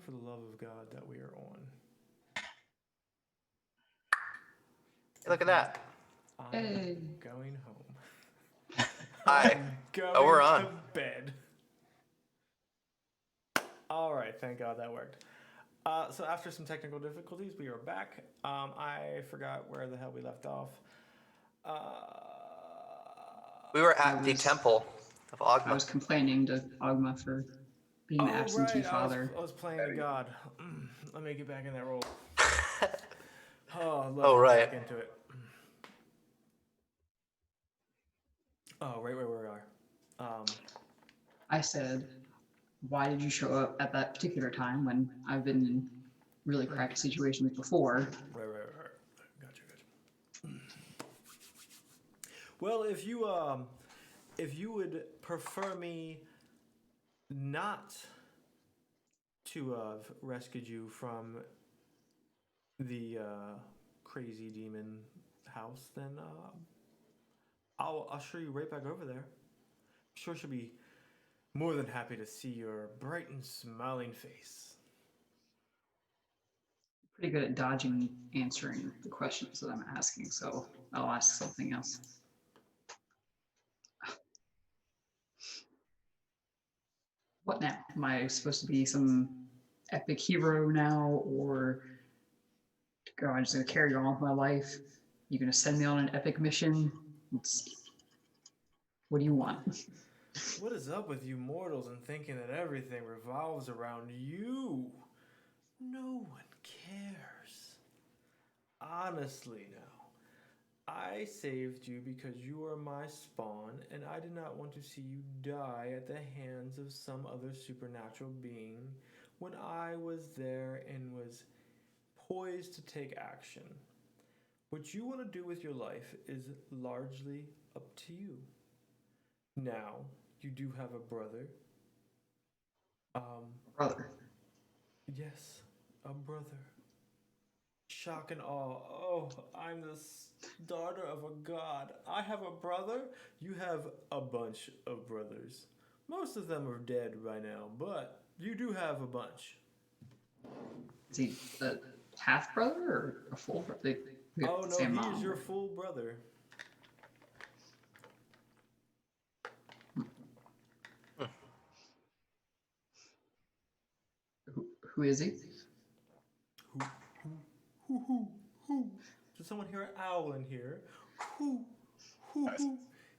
for the love of God that we are on. Look at that. I'm going home. Hi. Going we're on. to bed. All right, thank God that worked. So after some technical difficulties, we are back. I forgot where the hell we left off. We were at the temple of Ogma. I was complaining to Ogma for being an absentee father. I was playing a god. Let me get back in that role. Let's right. get back into it. Oh, right where we are. I said, why did you show up at that particular time when I've been in really crappy situations before? Right. Gotcha. Well, if you would prefer me not to have rescued you from the crazy demon house, then I'll usher you right back over there. I'm sure she'll be more than happy to see your bright and smiling face. Pretty good at dodging answering the questions that I'm asking, so I'll ask something else. What now? Am I supposed to be some epic hero now, or I'm just gonna carry on with my life? You gonna send me on an epic mission? What do you want? What is up with you mortals and thinking that everything revolves around you? No one cares. Honestly now, I saved you because you are my spawn, and I did not want to see you die at the hands of some other supernatural being when I was there and was poised to take action. What you want to do with your life is largely up to you. Now, you do have a brother. Brother. Yes, a brother. Shock and awe. Oh, I'm the daughter of a god. I have a brother. You have a bunch of brothers. Most of them are dead by now, but you do have a bunch. Is he a half brother or a full brother? Oh no, he's your full brother. Who is he? Who? Does someone hear an owl in here? Who?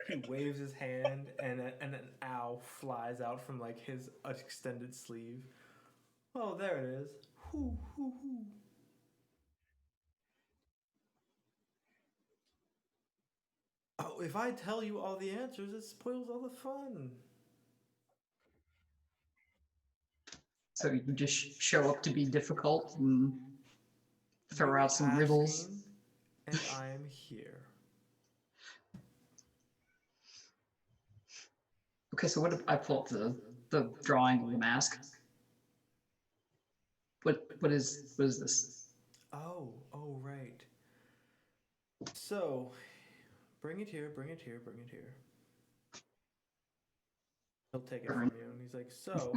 He waves his hand, and an owl flies out from like his extended sleeve. Oh, there it is. Who? Oh, if I tell you all the answers, it spoils all the fun. So you just show up to be difficult and throw out some riddles. And I am here. Okay, so what if I pull up the drawing of the mask? What is this? Oh, right. So, bring it here. He'll take it from you, and he's like, so,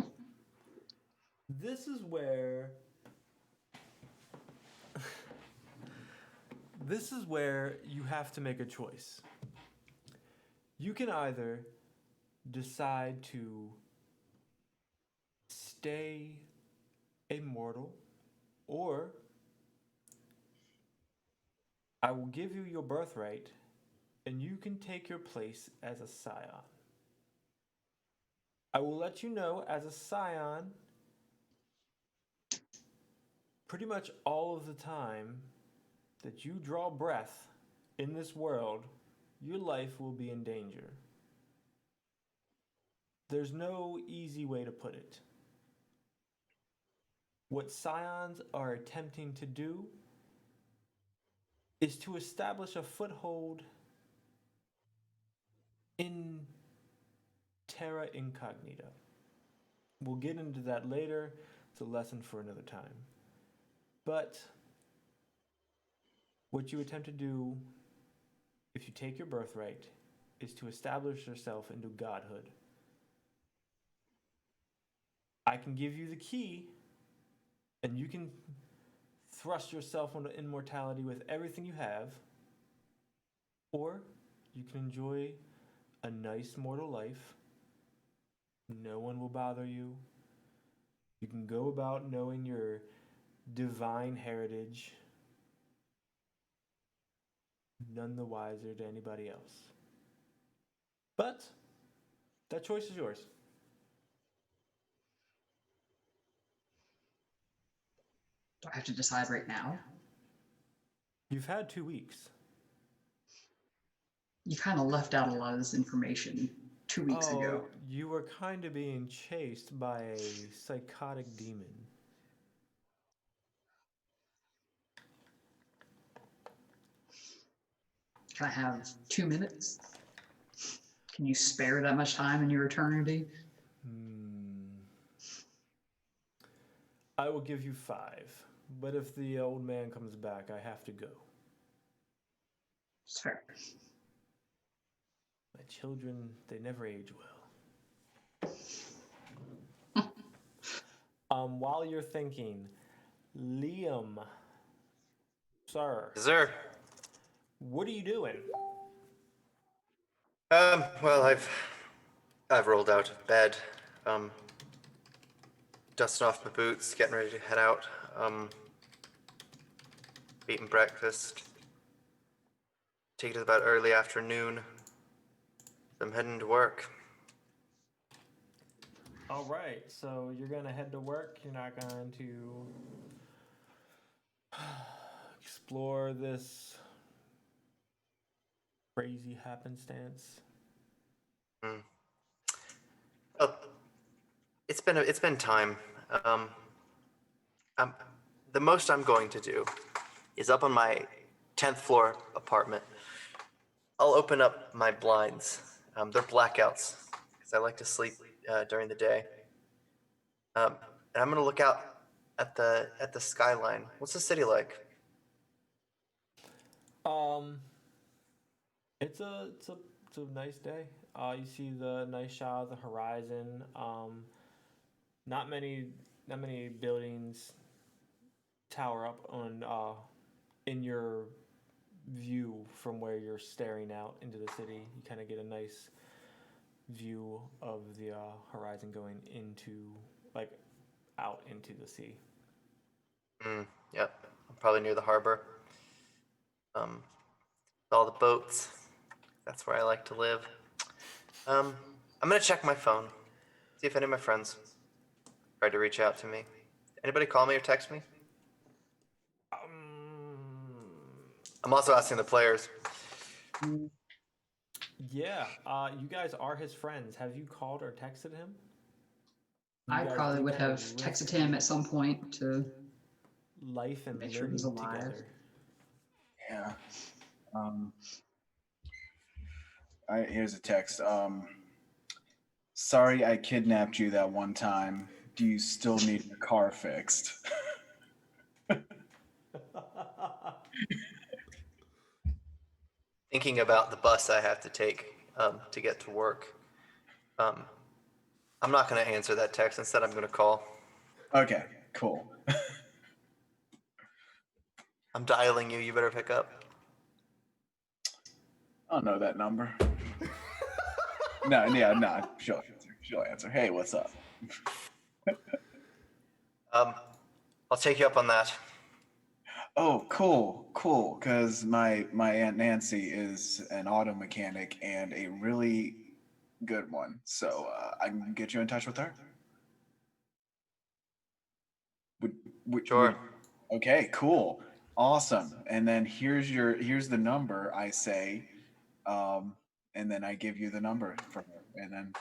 this is where you have to make a choice. You can either decide to stay immortal, or I will give you your birthright, and you can take your place as a Scion. I will let you know, as a Scion, pretty much all of the time that you draw breath in this world, your life will be in danger. There's no easy way to put it. What Scions are attempting to do is to establish a foothold in terra incognita. We'll get into that later. It's a lesson for another time. But what you attempt to do, if you take your birthright, is to establish yourself into godhood. I can give you the key And you can thrust yourself into immortality with everything you have, or you can enjoy a nice mortal life. No one will bother you. You can go about knowing your divine heritage, none the wiser to anybody else. But that choice is yours. Do I have to decide right now? You've had 2 weeks. You kind of left out a lot of this information 2 weeks ago. You were kind of being chased by a psychotic demon. Can I have 2 minutes? Can you spare that much time in your eternity? I will give you 5, but if the old man comes back, I have to go. It's fair. My children, they never age well. While you're thinking, Liam, sir, Sir. what are you doing? Well, I've rolled out of bed, dusting off my boots, getting ready to head out, eating breakfast. Take it about early afternoon. I'm heading to work. All right, so you're gonna head to work. You're not going to explore this crazy happenstance. Oh, it's been time. The most I'm going to do is up on my 10th floor apartment. I'll open up my blinds. They're blackouts because I like to sleep during the day. And I'm gonna look out at the skyline. What's the city like? It's a nice day. You see the nice shot of the horizon. Not many buildings tower up on in your view from where you're staring out into the city. You kind of get a nice view of the horizon going into out into the sea. Yep, I'm probably near the harbor. All the boats. That's where I like to live. I'm gonna check my phone, see if any of my friends tried to reach out to me. Anybody call me or text me? I'm also asking the players. Yeah, you guys are his friends. Have you called or texted him? I probably would have texted him at some point to life and make sure he's living alive. together. Yeah. Here's a text. Sorry I kidnapped you that one time. Do you still need your car fixed? Thinking about the bus I have to take to get to work. I'm not going to answer that text. Instead, I'm going to call. Okay, cool. I'm dialing you. You better pick up. I don't know that number. No. She'll answer. Hey, what's up? I'll take you up on that. Oh, cool. Because my Aunt Nancy is an auto mechanic and a really good one. So I can get you in touch with her. Sure. Okay, cool. Awesome. And then here's the number I say, and then I give you the number for her. And then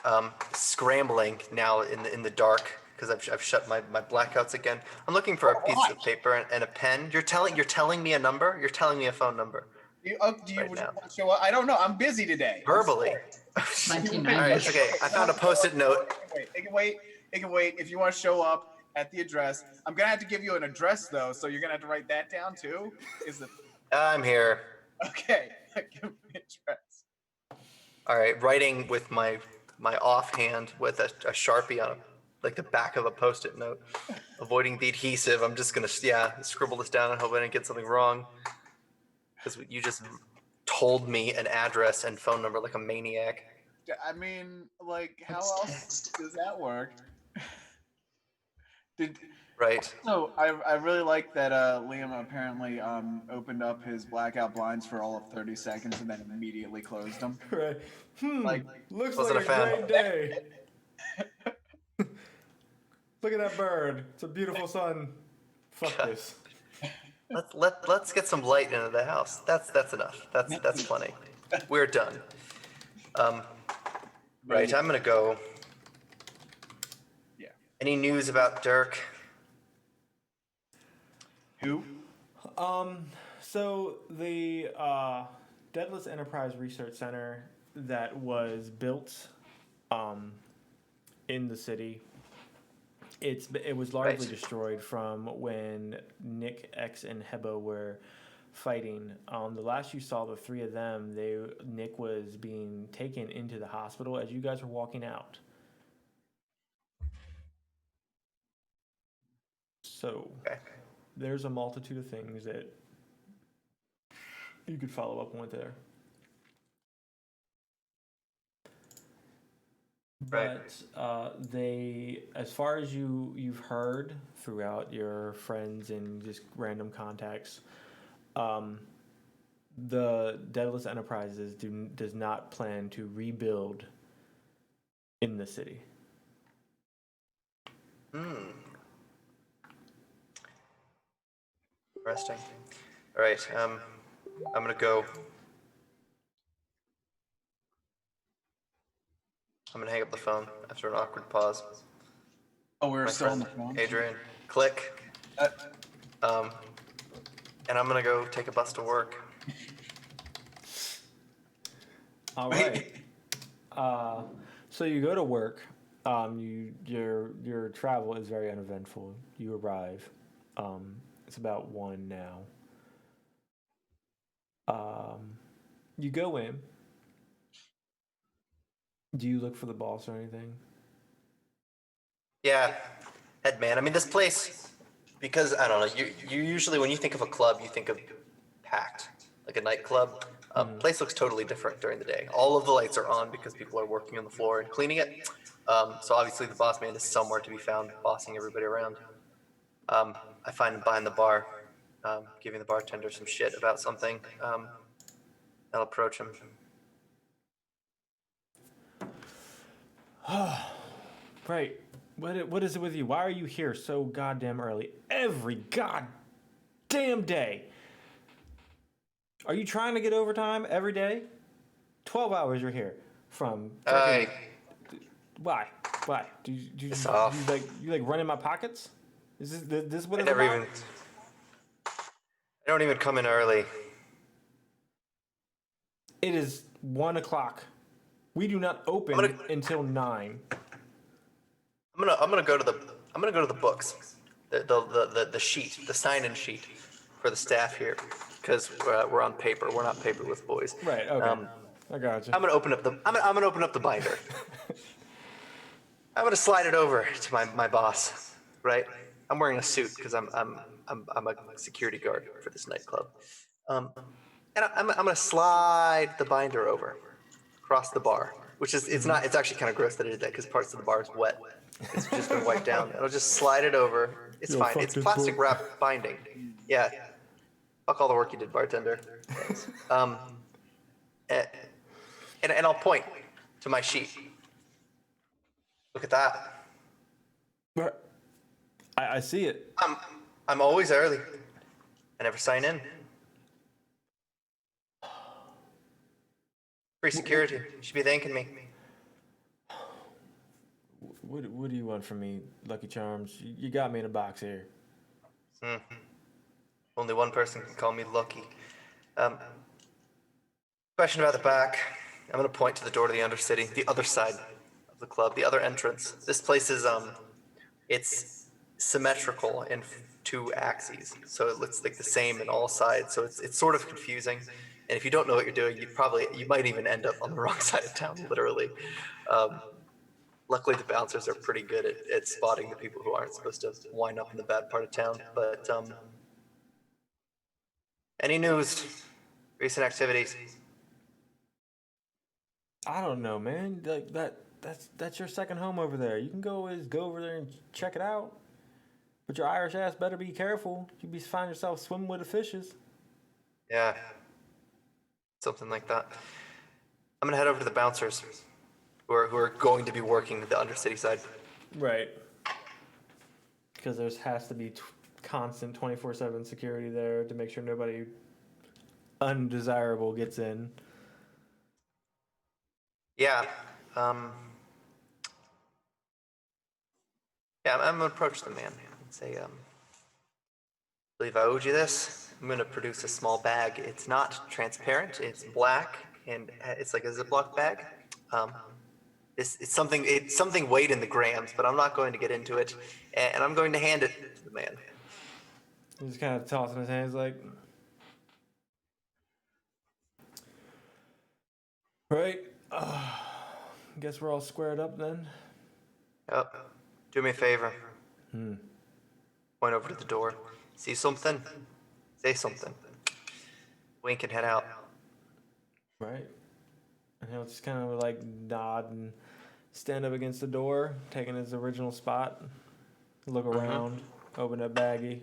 Scrambling now in the dark because I've shut my blackouts again. I'm looking for a piece of paper and a pen. You're telling me a number? You're telling me a phone number. Do you want to show up? I don't know. I'm busy today. Verbally. 1990. All right, okay. I found a post-it note. It can wait. If you want to show up at the address, I'm gonna have to give you an address though, so you're gonna have to write that down too. I'm here. Okay? Give me an address. All right, writing with my offhand with a Sharpie on like the back of a post-it note. avoiding the adhesive. I'm just gonna scribble this down and hope I didn't get something wrong. Because you just told me an address and phone number like a maniac. I mean, like, how It's else text. does that work? Right. So I really like that Liam apparently opened up his blackout blinds for all of 30 seconds and then immediately closed them. Right. Like, Looks wasn't like a a fan. great day. Look at that bird. It's a beautiful sun. Fuck God. this. Let's get some light into the house. That's enough. That's plenty. We're done. Right. I'm gonna go. Yeah. Any news about Dirk? Who? So the Deadless Enterprise Research Center that was built in the city, it was largely Right. destroyed from when Nick, X, and Hebo were fighting. The last you saw the three of them, Nick was being taken into the hospital as you guys were walking out. So Okay. there's a multitude of things that you could follow up with there. Right. But they, as far as you've heard throughout your friends and just random contacts, the Deadless Enterprises does not plan to rebuild in the city. Interesting. All right. I'm gonna go. I'm gonna hang up the phone after an awkward pause. Oh, we're My still on friend the phone. Adrian, click. And I'm gonna go take a bus to work. All right. So you go to work. Your travel is very uneventful. You arrive. It's about 1 now. You go in. Do you look for the boss or anything? Yeah, head man. I mean, this place, because I don't know. You usually when you think of a club, you think of packed, like a nightclub. Place looks totally different during the day. All of the lights are on because people are working on the floor and cleaning it. So obviously the boss man is somewhere to be found, bossing everybody around. I find him behind the bar, giving the bartender some shit about something. I'll approach him. Right. What is it with you? Why are you here so goddamn early? Every goddamn day. Are you trying to get overtime every day? 12 hours you're here from. Hey, Why? Why? Do you Piss off. you like running my pockets? Is this what I it's never about? even. I don't even come in early. It is 1 o'clock. We do not open until 9. I'm gonna go to the books, the sheet, the sign-in sheet for the staff here, because we're on paper. We're not paper with boys. Right. Okay. I gotcha. I'm gonna open up the binder. I'm gonna slide it over to my boss. Right. I'm wearing a suit because I'm a security guard for this nightclub. And I'm gonna slide the binder over across the bar, which is it's actually kind of gross that I did that because parts of the bar is wet. It's just been wiped down. I'll just slide it over. It's fine. fuck It's this plastic book. wrap binding. Yeah. Fuck all the work you did, bartender. Thanks. And I'll point to my sheet. Look at that. I see it. I'm always early. I never sign in. Free security. You should be thanking me. What do you want from me, Lucky Charms? You got me in a box here. Only one person can call me lucky. Question about the back. I'm gonna point to the door to the Undercity, the other side of the club, the other entrance. This place is it's symmetrical in 2 axes, so it looks like the same in all sides. So it's sort of confusing. And if you don't know what you're doing, you might even end up on the wrong side of town, literally. Luckily, the bouncers are pretty good at spotting the people who aren't supposed to wind up in the bad part of town. But any news? Recent activities? I don't know, man. Like that's your second home over there. You can always go over there and check it out. But your Irish ass better be careful. You'd be find yourself swimming with the fishes. Yeah, something like that. I'm gonna head over to the bouncers, who are going to be working the Undercity side. Right. Because there has to be constant 24/7 security there to make sure nobody undesirable gets in. Yeah. Yeah, I'm gonna approach the man and say, believe I owed you this. I'm gonna produce a small bag. It's not transparent. It's black and it's like a Ziploc bag. It's something weighed in the grams, but I'm not going to get into it. And I'm going to hand it to the man. He's kind of tossing his hands like, right. Guess we're all squared up then. Yep. Do me a favor. Point over to the door. See something? Say something. Wink and head out. Right. And he'll just kind of like nod and stand up against the door, taking his original spot, look around, open that baggie,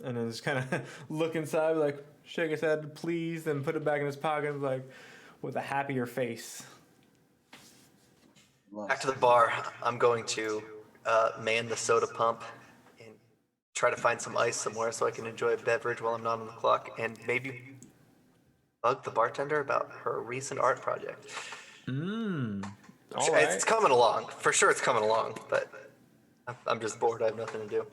and then just kind of look inside, like shake his head, please, then put it back in his pocket, like with a happier face. Back to the bar. I'm going to man the soda pump and try to find some ice somewhere so I can enjoy a beverage while I'm not on the clock, and maybe bug the bartender about her recent art project. All right. It's coming along. For sure it's coming along, but I'm just bored. I have nothing to do.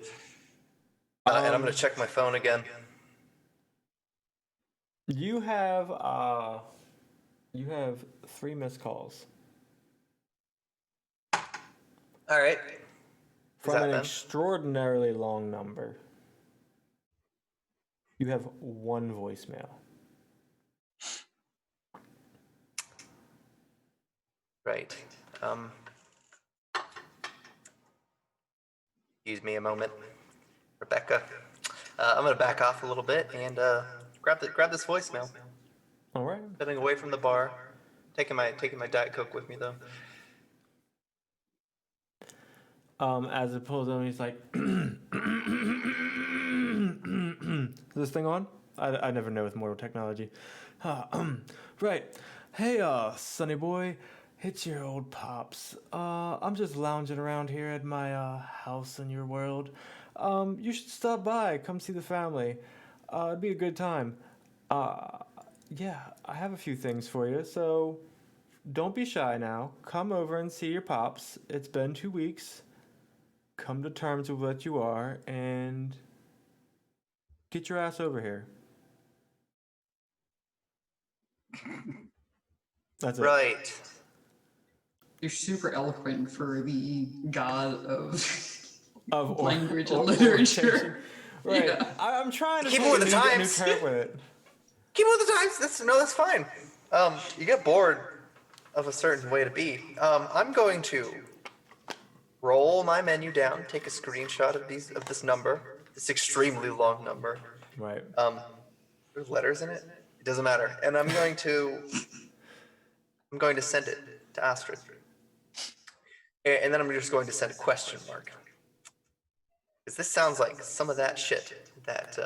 And I'm going to check my phone again. You have 3 missed calls All right. from that an them? extraordinarily long number. You have 1 voicemail. Right. Excuse me a moment, Rebecca. I'm gonna back off a little bit and grab this voicemail. All right. Heading away from the bar, taking my Diet Coke with me though. As it pulls on, he's like, is this thing on? I never know with mortal technology. Right. Hey, Sonny boy. It's your old pops. I'm just lounging around here at my house in your world. You should stop by. Come see the family. It'd be a good time. Yeah, I have a few things for you, so don't be shy now. Come over and see your pops. It's been 2 weeks. Come to terms with what you are and get your ass over here. That's it. Right. You're super eloquent for the god of language and orientation. literature. Right. Yeah. I'm trying to Keep take it with a the new times. term with it. Keep with the times. That's fine. You get bored of a certain way to be. I'm going to roll my menu down, take a screenshot of this number, this extremely long number. Right. There's letters in it. It doesn't matter. And I'm going to send it to Astrid. And then I'm just going to send a question mark. Because this sounds like some of that shit that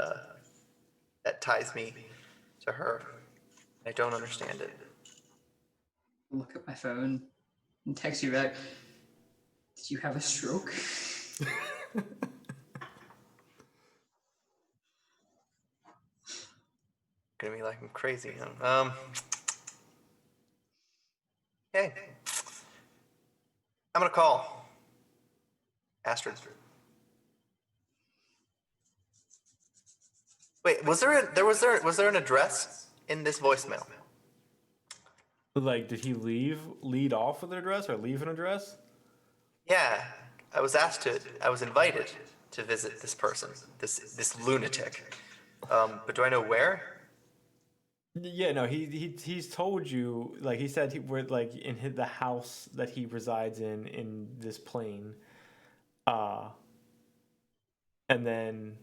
ties me to her. I don't understand it. Look at my phone and text you back. Did you have a stroke? Gonna be like I'm crazy. Huh? Okay. I'm gonna call Astrid. Wait, was there an address in this voicemail? Like, did he lead off with an address or leave an address? Yeah, I was invited to visit this person, this lunatic. But do I know where? Yeah, no, he's told you, like he said, we're like in the house that he resides in this plane, uh, and then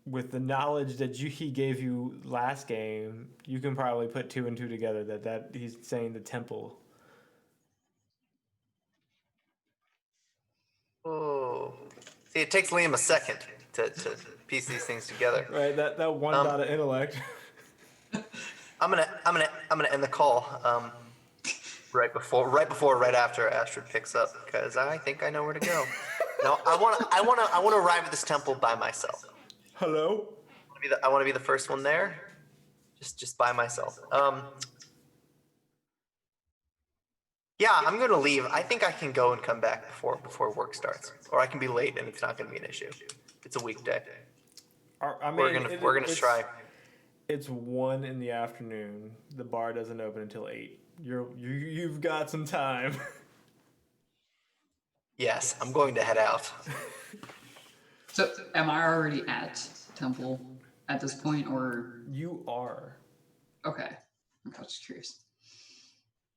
with the knowledge that he gave you last game, you can probably put two and two together that he's saying the temple. Oh, see, it takes Liam a second to piece these things together. Right, that one dot of intellect. I'm gonna end the call right after Astrid picks up because I think I know where to go. No, I wanna arrive at this temple by myself. Hello. I want to be the first one there, just by myself. Yeah, I'm gonna leave. I think I can go and come back before work starts, or I can be late and it's not gonna be an issue. It's a weekday. I mean, We're gonna try. It's 1 in the afternoon. The bar doesn't open until 8. You've got some time. Yes, I'm going to head out. So, am I already at temple at this point, or You are. okay? I'm just curious.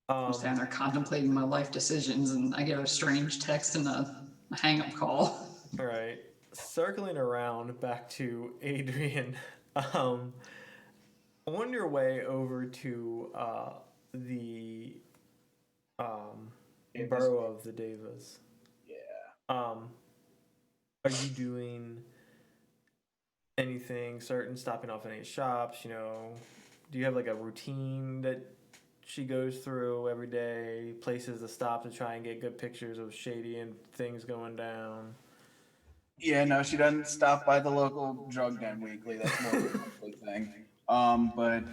Um, I'm standing there contemplating my life decisions, and I get a strange text and a hang-up call. all right. Circling around back to Adrian. On your way over to the Davis. borough of the Devas, Yeah. are you doing anything certain? Stopping off in any shops? Do you have like a routine that she goes through every day? Places to stop to try and get good pictures of Shady and things going down. Yeah, no, she doesn't stop by the local drug den weekly. That's more of a monthly thing. But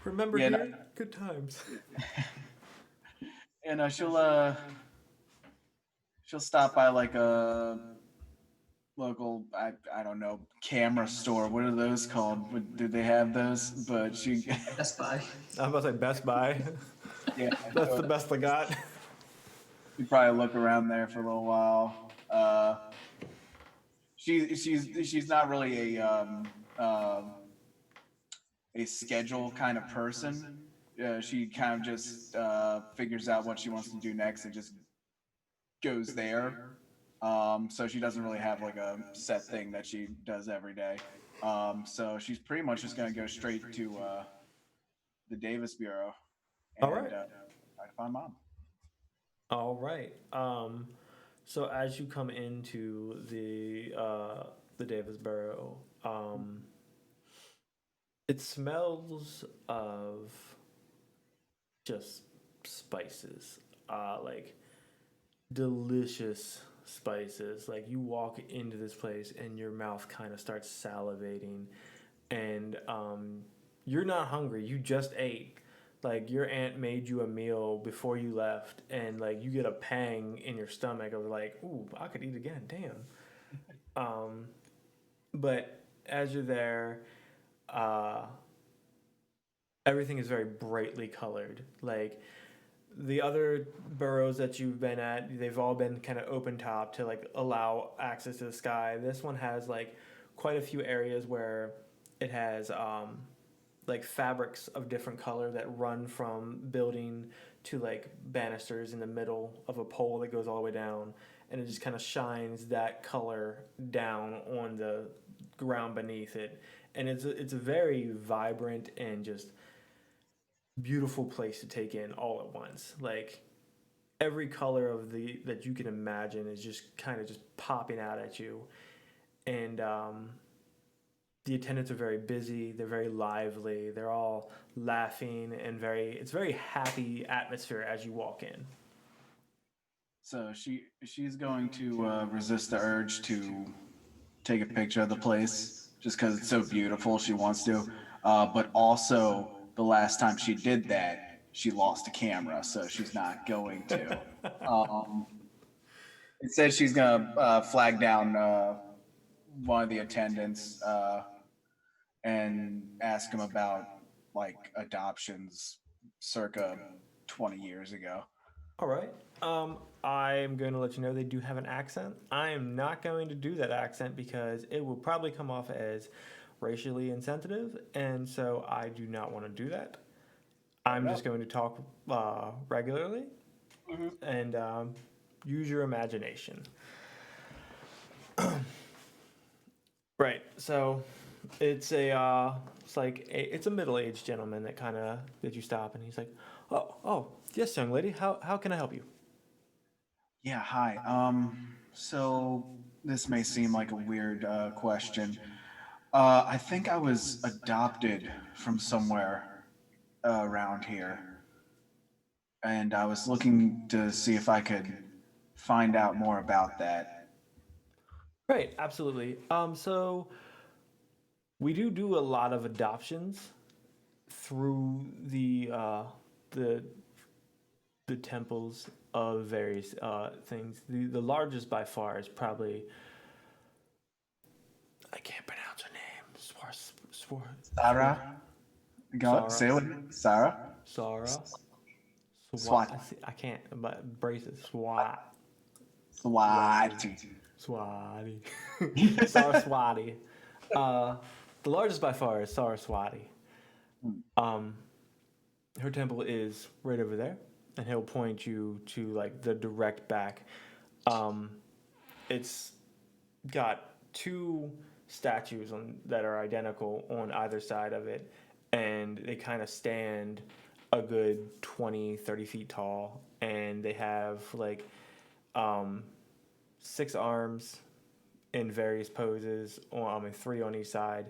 Remember yeah, here, good times. you know, she'll stop by like a local I don't know camera store. What are those called? Do they have those? But she Best Buy. I'm about to say Best Buy. yeah, That's the best I got. you probably look around there for a little while. She's not really a schedule kind of person. She kind of just figures out what she wants to do next and just goes there. So she doesn't really have like a set thing that she does every day. So she's pretty much just gonna go straight to the Davis Bureau and All right. try to find mom. All right. So as you come into the Davis Borough, it smells of just spices, like delicious spices. Like you walk into this place and your mouth kind of starts salivating, and you're not hungry. You just ate. Like your aunt made you a meal before you left, and like you get a pang in your stomach of like, ooh, I could eat again. Damn. But as you're there, uh, everything is very brightly colored. Like the other boroughs that you've been at, they've all been kind of open top to like allow access to the sky. This one has like quite a few areas where it has like fabrics of different color that run from building to like banisters in the middle of a pole that goes all the way down, and it just kind of shines that color down on the ground beneath it, and it's a very vibrant and just beautiful place to take in all at once. Like every color of the that you can imagine is just kind of just popping out at you, and the attendants are very busy. They're very lively. They're all laughing and it's very happy atmosphere as you walk in. So she's going to resist the urge to take a picture of the place just because it's so beautiful. She wants to, but also the last time she did that, she lost a camera, so she's not going to. It says she's gonna flag down one of the attendants and ask him about like adoptions circa 20 years ago. All right. I'm going to let you know they do have an accent. I am not going to do that accent because it will probably come off as racially insensitive, and so I do not want to do that. I'm just going to talk regularly and use your imagination. Right. So it's a middle-aged gentleman that you stop, and he's like, oh, yes, young lady. How can I help you? Yeah, hi. So this may seem like a weird question. I think I was adopted from somewhere around here, and I was looking to see if I could find out more about that. Right. Absolutely. So we do a lot of adoptions through the the temples of various things. The largest by far is probably, I can't pronounce her name. Sarah? Go, Sarah. say it with me. Sarah? Sarah. Swat. I can't. But braces. Swat. Swati. Swati. Saraswati. The largest by far is Saraswati. Um, Her temple is right over there, and he'll point you to like the direct back. It's got two statues that are identical on either side of it, and they kind of stand a good 20, 30 feet tall, and they have like 6 arms in various poses. Three on each side,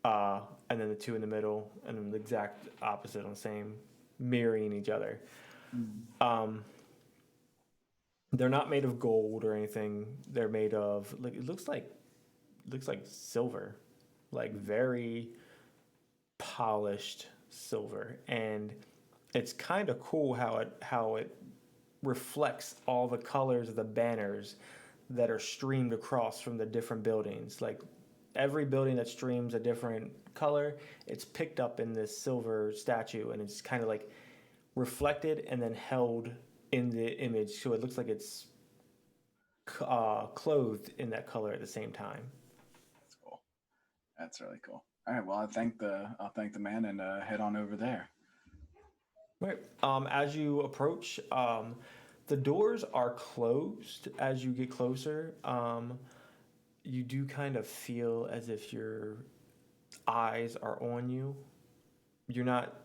and then the two in the middle, and then the exact opposite on the same, mirroring each other. They're not made of gold or anything. They're made of like it looks like silver, like very polished silver, and it's kind of cool how it reflects all the colors of the banners that are streamed across from the different buildings. Like every building that streams a different color, it's picked up in this silver statue, and it's kind of like reflected and then held in the image, so it looks like it's clothed in that color at the same time. That's cool. That's really cool. All right. Well, I'll thank the man and head on over there. Right. As you approach, the doors are closed. As you get closer, you do kind of feel as if your eyes are on you. You're not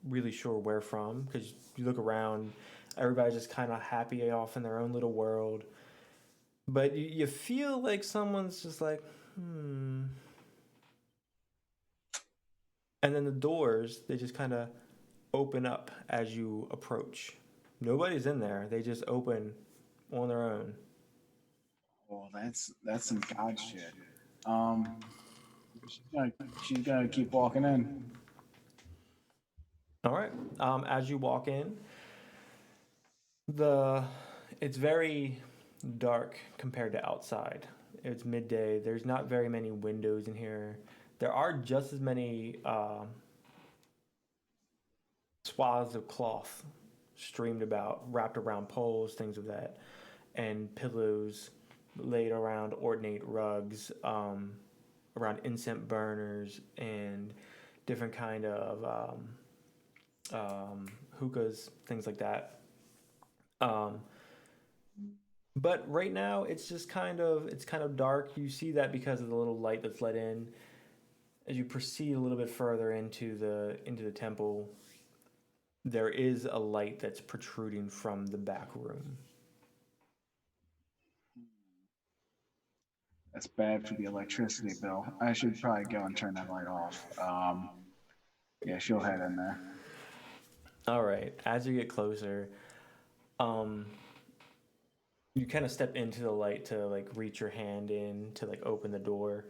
really sure where from, because you look around, everybody's just kind of happy off in their own little world. But you feel like someone's just like, hmm. And then the doors, they just kind of open up as you approach. Nobody's in there. They just open on their own. Oh, that's some god shit. She's gotta keep walking in. All right. As you walk in, it's very dark compared to outside. It's midday. There's not very many windows in here. There are just as many swaths of cloth streamed about, wrapped around poles, things of that, and pillows laid around ornate rugs, around incense burners, and different kind of hookahs, things like that. But right now, it's kind of dark. You see that because of the little light that's let in. As you proceed a little bit further into the temple, there is a light that's protruding from the back room. That's bad for the electricity bill. I should probably go and turn that light off. Yeah, she'll head in there. All right. As you get closer, you kind of step into the light to like reach your hand in to like open the door.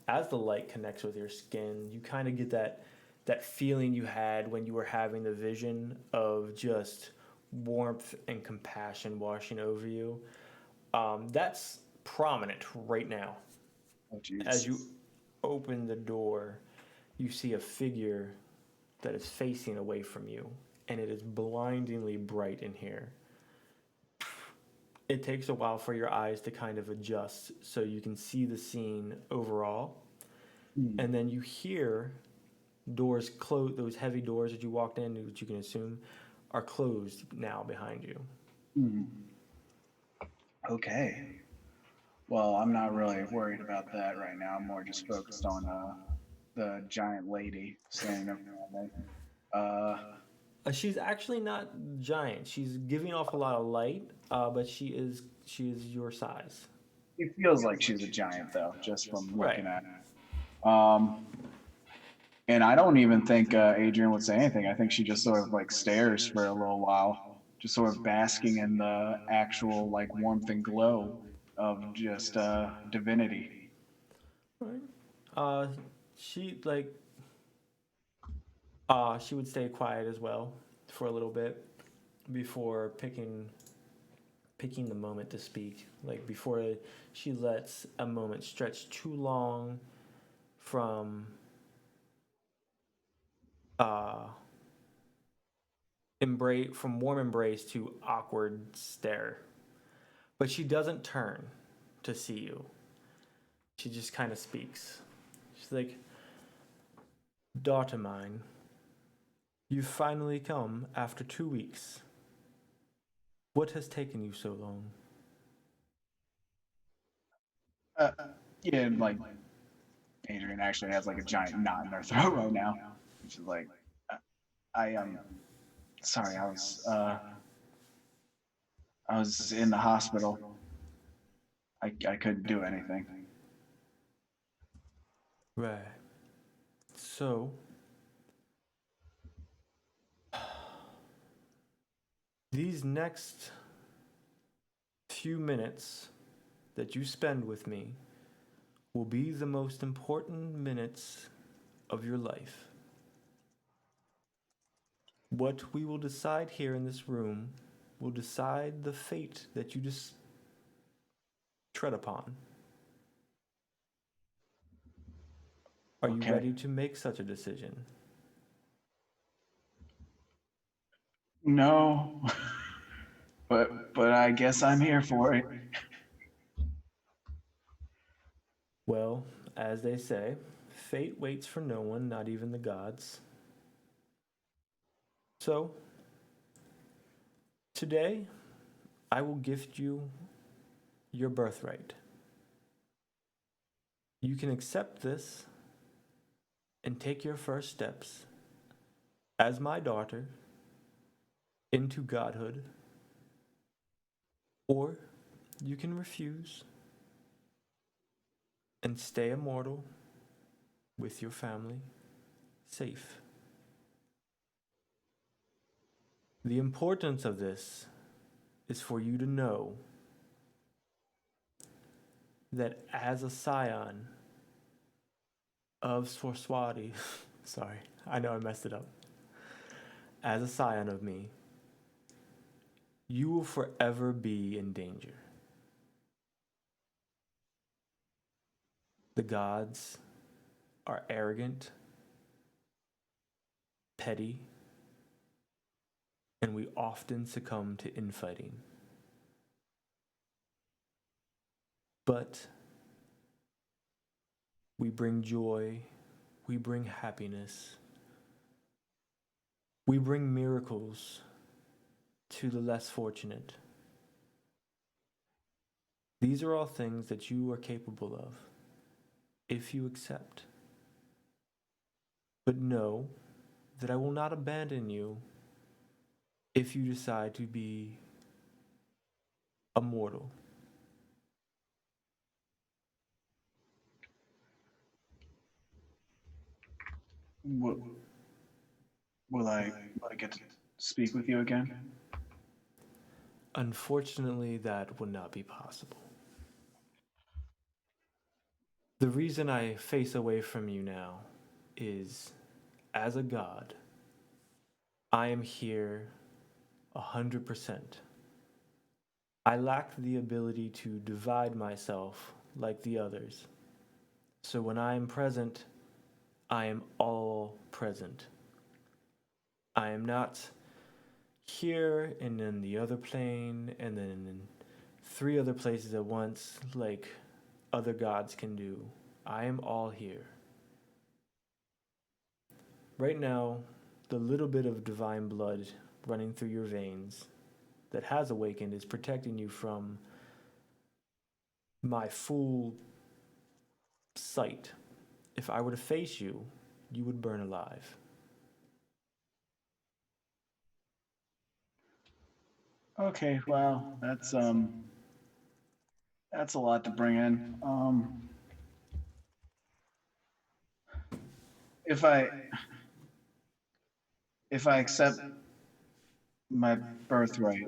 As the light connects with your skin, you kind of get that feeling you had when you were having the vision of just warmth and compassion washing over you. That's prominent right now. Oh, jeez. As you open the door, you see a figure that is facing away from you, and it is blindingly bright in here. It takes a while for your eyes to kind of adjust so you can see the scene overall. And then you hear doors closed. Those heavy doors that you walked in, which you can assume, are closed now behind you. Okay. Well, I'm not really worried about that right now. I'm more just focused on the giant lady standing in front of me. She's actually not giant. She's giving off a lot of light, but she is your size. It feels like she's a giant though, just from Right. looking at her. And I don't even think Adrian would say anything. I think she just sort of like stares for a little while, just sort of basking in the actual like warmth and glow of just divinity. Right. Uh, she like she would stay quiet as well for a little bit before picking the moment to speak. Like before she lets a moment stretch too long from uh from warm embrace to awkward stare. But she doesn't turn to see you. She just kind of speaks. She's like, "Daughter mine, you've finally come after 2 weeks. What has taken you so long?" Uh, yeah, and like Adrian actually has like a giant knot in her throat right now. She's like, I am sorry, I was in the hospital. I couldn't do anything. Right. So, these next few minutes that you spend with me will be the most important minutes of your life. What we will decide here in this room will decide the fate that you just tread upon. Are you Okay. ready to make such a decision? No, but I guess I'm here for it. Well, as they say, fate waits for no one, not even the gods. So, today, I will gift you your birthright. You can accept this and take your first steps as my daughter into godhood, or you can refuse and stay immortal with your family, safe. The importance of this is for you to know that as a scion of Swarswati, sorry, I know I messed it up. As a scion of me, you will forever be in danger. The gods are arrogant, petty, and we often succumb to infighting. But we bring joy, we bring happiness, we bring miracles to the less fortunate. These are all things that you are capable of if you accept. But know that I will not abandon you if you decide to be a mortal. Will, will I get to speak with you again? Unfortunately, that would not be possible. The reason I face away from you now is, as a god, I am here 100%. I lack the ability to divide myself like the others. So when I am present, I am all present. I am not here and then the other plane and then in 3 other places at once like other gods can do. I am all here. right now, the little bit of divine blood running through your veins that has awakened is protecting you from my full sight. If I were to face you, you would burn alive. Okay, well, that's a lot to bring in. If I if I accept my birthright,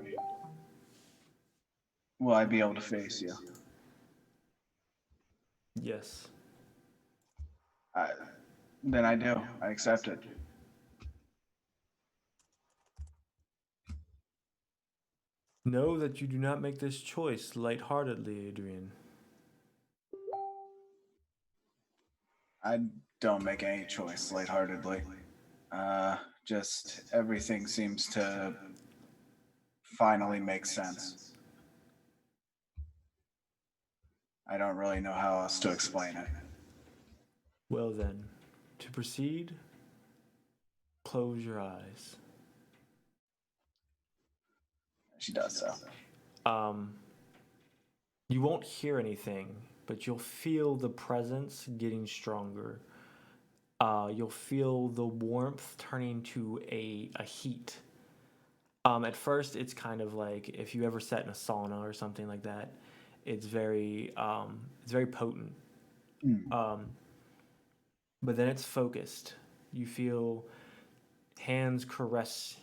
will I be able to face you? Yes. I, then I do. I accept it. Know that you do not make this choice lightheartedly, Adrian. I don't make any choice lightheartedly. Just everything seems to finally make sense. I don't really know how else to explain it. Well then, to proceed, close your eyes. She does so. You won't hear anything, but you'll feel the presence getting stronger. You'll feel the warmth turning to a heat. At first, it's kind of like if you ever sat in a sauna or something like that. It's very potent. But then it's focused. You feel hands caress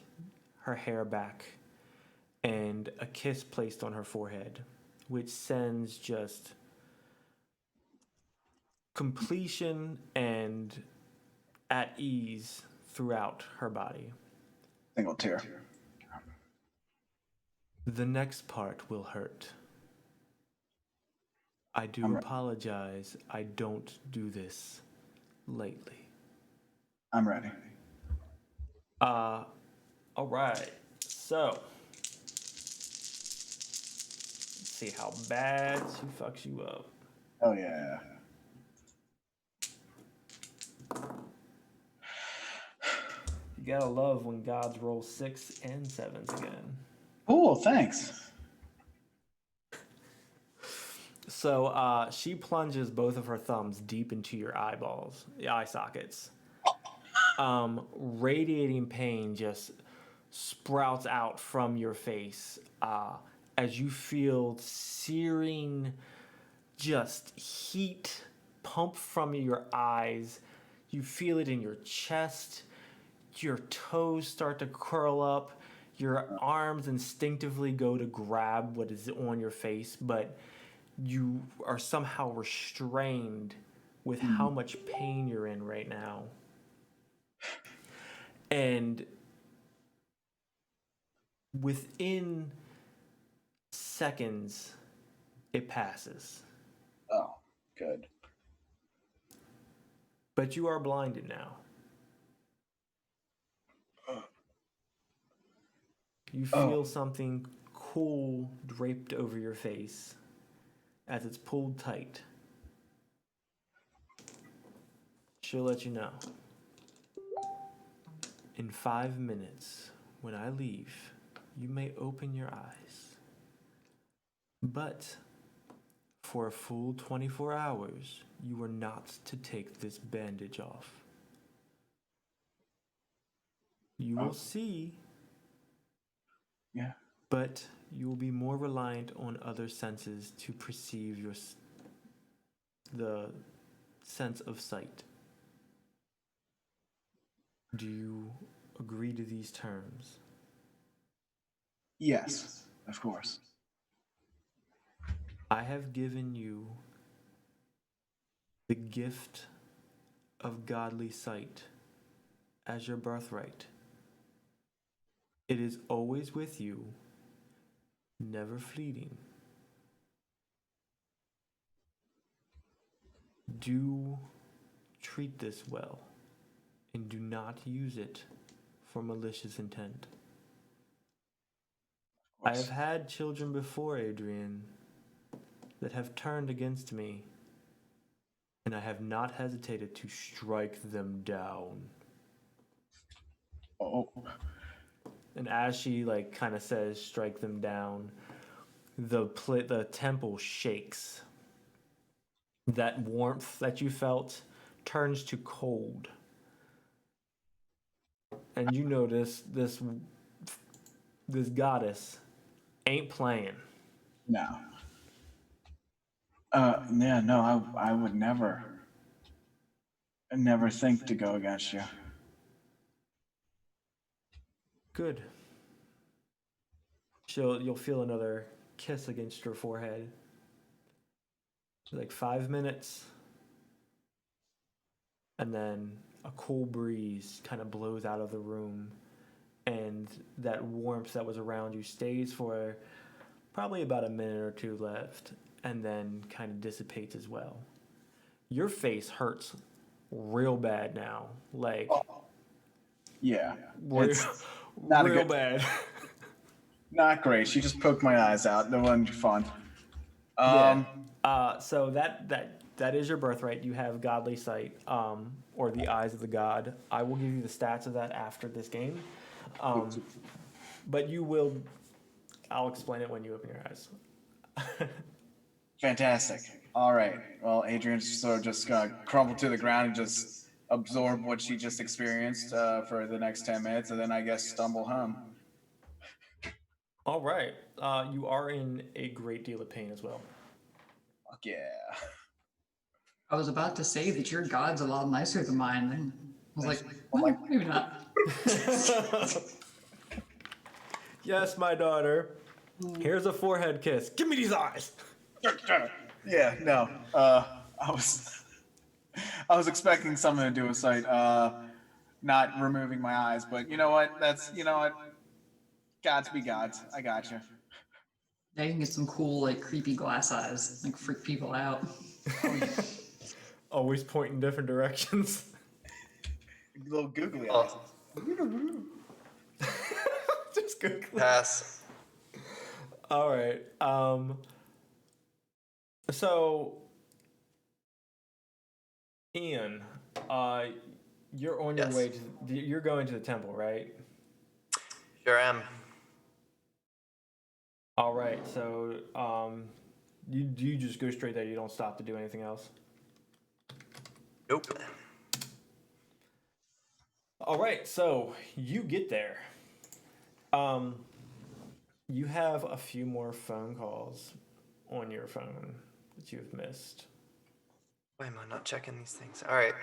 her hair back and a kiss placed on her forehead, which sends just completion and at ease throughout her body. Single tear. The next part will hurt. I do apologize. I don't do this lately. I'm ready. All right. So, let's see how bad she fucks you up. Oh yeah. You gotta love when gods roll 6 and 7s again. Cool, thanks. So she plunges both of her thumbs deep into your eyeballs, the eye sockets. Radiating pain just sprouts out from your face as you feel searing, just heat pump from your eyes. You feel it in your chest. Your toes start to curl up. Your arms instinctively go to grab what is on your face, but you are somehow restrained with how much pain you're in right now. And within seconds, it passes. Oh, good. But you are blinded now. You feel something cool draped over your face as it's pulled tight. She'll let you know. In 5 minutes, when I leave, you may open your eyes. But for a full 24 hours, you are not to take this bandage off. You will see. Yeah. But you will be more reliant on other senses to perceive the sense of sight. Do you agree to these terms? Yes, of course. I have given you the gift of godly sight as your birthright. It is always with you, never fleeting. Do treat this well, and do not use it for malicious intent. I have had children before, Adrian, that have turned against me, and I have not hesitated to strike them down. Oh. And as she like kind of says, strike them down, the temple shakes. That warmth that you felt turns to cold. And you notice this goddess ain't playing. No. Yeah, no, I would never think to go against you. Good. You'll feel another kiss against your forehead. Like 5 minutes. And then a cool breeze kind of blows out of the room. And that warmth that was around you stays for probably about a minute or two left. And then kind of dissipates as well. Your face hurts real bad now. Like, Yeah. it's not real a good, bad. Not great. She just poked my eyes out. That wasn't fun. Yeah. So that is your birthright. You have godly sight, or the eyes of the god. I will give you the stats of that after this game. But I'll explain it when you open your eyes. Fantastic. All right. Well, Adrian's sort of just gonna crumble to the ground and just absorb what she just experienced for the next 10 minutes, and then I guess stumble home. All right. You are in a great deal of pain as well. Fuck yeah. I was about to say that your god's a lot nicer than mine, and I was like, well, maybe not. Yes, my daughter. Here's a forehead kiss. Give me these eyes. Yeah, no. I was expecting something to do with sight, not removing my eyes, but you know what? Gods be gods. I got you. Now you can get some cool, like, creepy glass eyes, like, freak people out. Always pointing different directions. Little googly eyes. Just googly. Pass. All right. So, Ian, you're on your way to. You're going to the temple, right? Sure am. All right. So, you just go straight there. You don't stop to do anything else. Nope. All right. So you get there. You have a few more phone calls on your phone that you've missed. Why am I not checking these things? All right.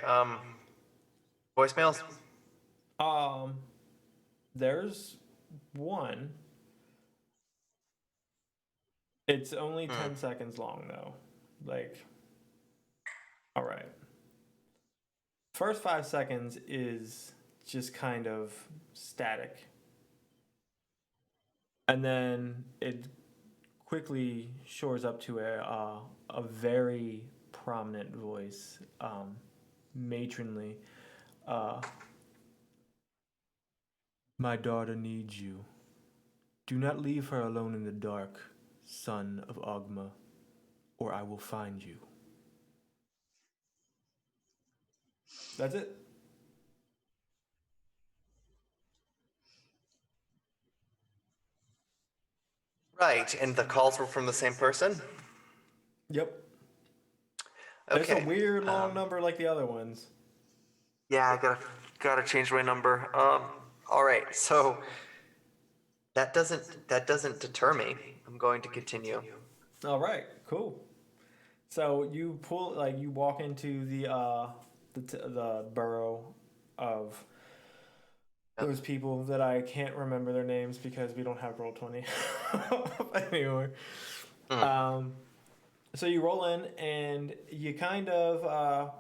Voicemails. There's one. It's only 10 seconds long though. Like, all right. First 5 seconds is just kind of static. And then it quickly shores up to a very prominent voice, matronly. My daughter needs you. Do not leave her alone in the dark, son of Ogma, or I will find you. That's it. Right, and the calls were from the same person? Yep. Okay. It's a weird long number like the other ones. Yeah, I gotta change my number. All right, so that doesn't deter me. I'm going to continue. All right, cool. So you walk into the burrow of those people that I can't remember their names because we don't have Roll20 anymore. So you roll in and you kind of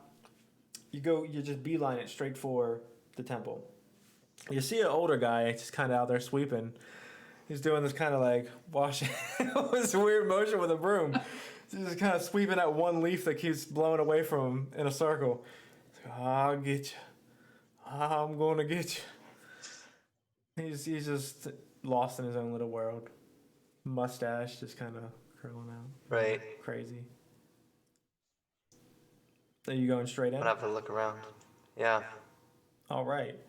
you just beeline it straight for the temple. You see an older guy just kind of out there sweeping. He's doing this kind of like washing this weird motion with a broom. He's just kind of sweeping at one leaf that keeps blowing away from him in a circle. Like, I'll get you. I'm going to get you. He's just lost in his own little world. Mustache just kind of curling out. Right. Crazy. Are you going straight in? I'm gonna have to look around. Yeah. All right.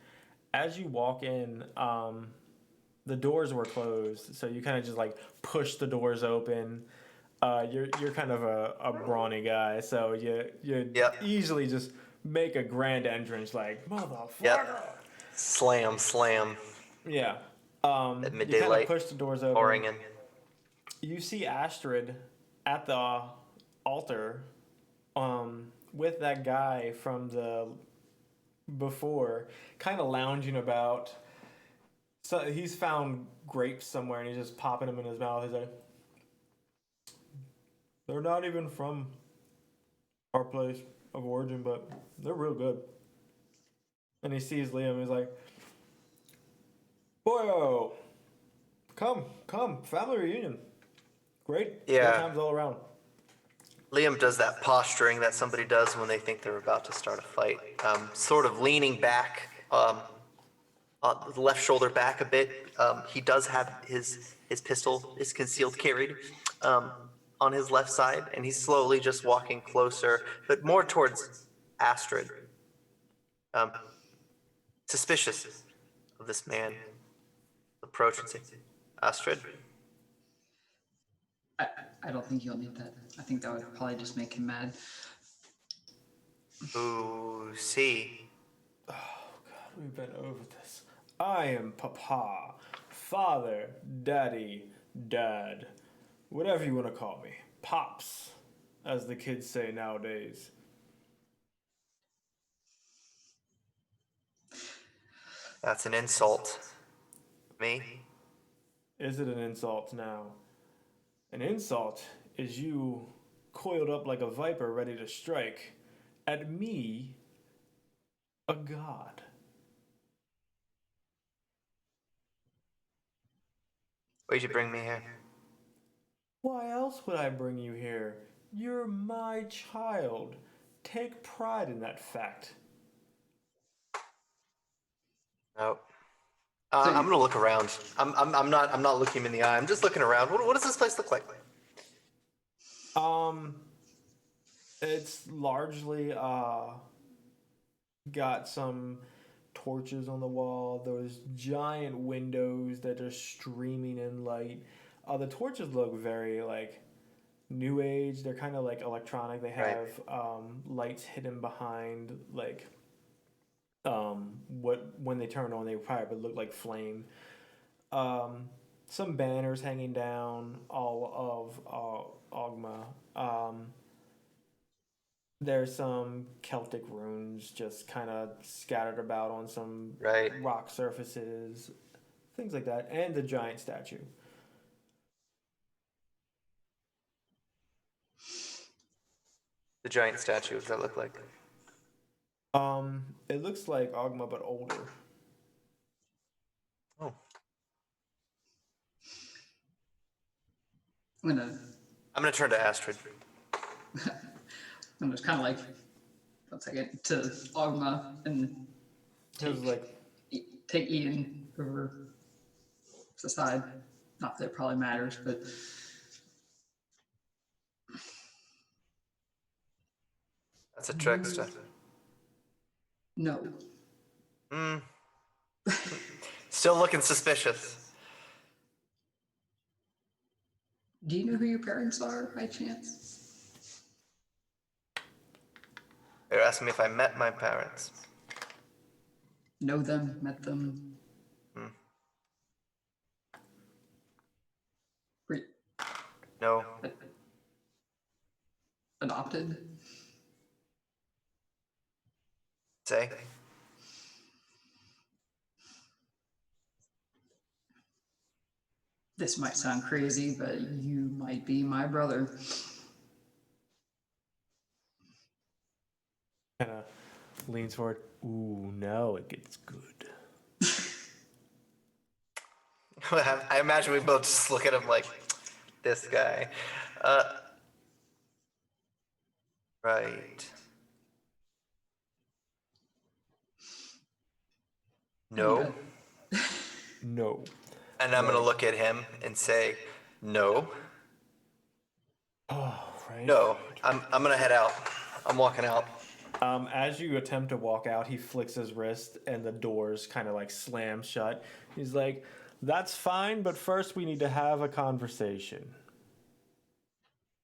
as you walk in, the doors were closed, so you kind of just like push the doors open. You're kind of a brawny guy, so you Yep. easily just make a grand entrance, like motherfucker. Yep. Slam, slam. Yeah. At You midday kind of light, push the doors open. pouring in. You see Astrid at the altar, with that guy from the before, kind of lounging about. So he's found grapes somewhere and he's just popping them in his mouth. He's like, they're not even from our place of origin, but they're real good. And he sees Liam. He's like, boyo, come, family reunion. Great Yeah. times all around. Liam does that posturing that somebody does when they think they're about to start a fight, sort of leaning back, the left shoulder back a bit. He does have his pistol is concealed carried on his left side, and he's slowly just walking closer, but more towards Astrid. Suspicious of this man. Approach and say, Astrid. I don't think you'll need that. I think that would probably just make him mad. Ooh, see. Oh God, we've been over this. I am Papa, Father, Daddy, Dad, whatever you want to call me, Pops, as the kids say nowadays. That's an insult. Me? Is it an insult now? An insult is you coiled up like a viper ready to strike at me, a god. Why'd you bring me here? Why else would I bring you here? You're my child. Take pride in that fact. No. So I'm gonna look around. I'm not looking him in the eye. I'm just looking around. What does this place look like? It's largely got some torches on the wall, those giant windows that are streaming in light. The torches look very like new age. They're kind of like electronic. They have lights hidden behind like what when they turn on they probably would look like flame. Some banners hanging down all of Ogma. There's some Celtic runes just kind of scattered about on some Right. rock surfaces, things like that, and the giant statue. The giant statue. What does that look like? It looks like Ogma but older. Oh. I'm I'm gonna turn to Astrid. just kind of like, one second, to Ogma and It was like, take Ian over to the side. Not that it probably matters, but That's a trickster. no. Still looking suspicious. Do you know who your parents are by chance? They're asking me if I met my parents. Know them, met them? Wait, No. adopted? Say. This might sound crazy, but you might be my brother. kind of leans forward. Ooh, now it gets good. I imagine we both just look at him like, this guy. Right. No. No. And I'm gonna look at him and say, no. Oh, right. No. I'm gonna head out. I'm walking out. As you attempt to walk out, he flicks his wrist and the doors kind of like slam shut. He's like, "That's fine, but first we need to have a conversation.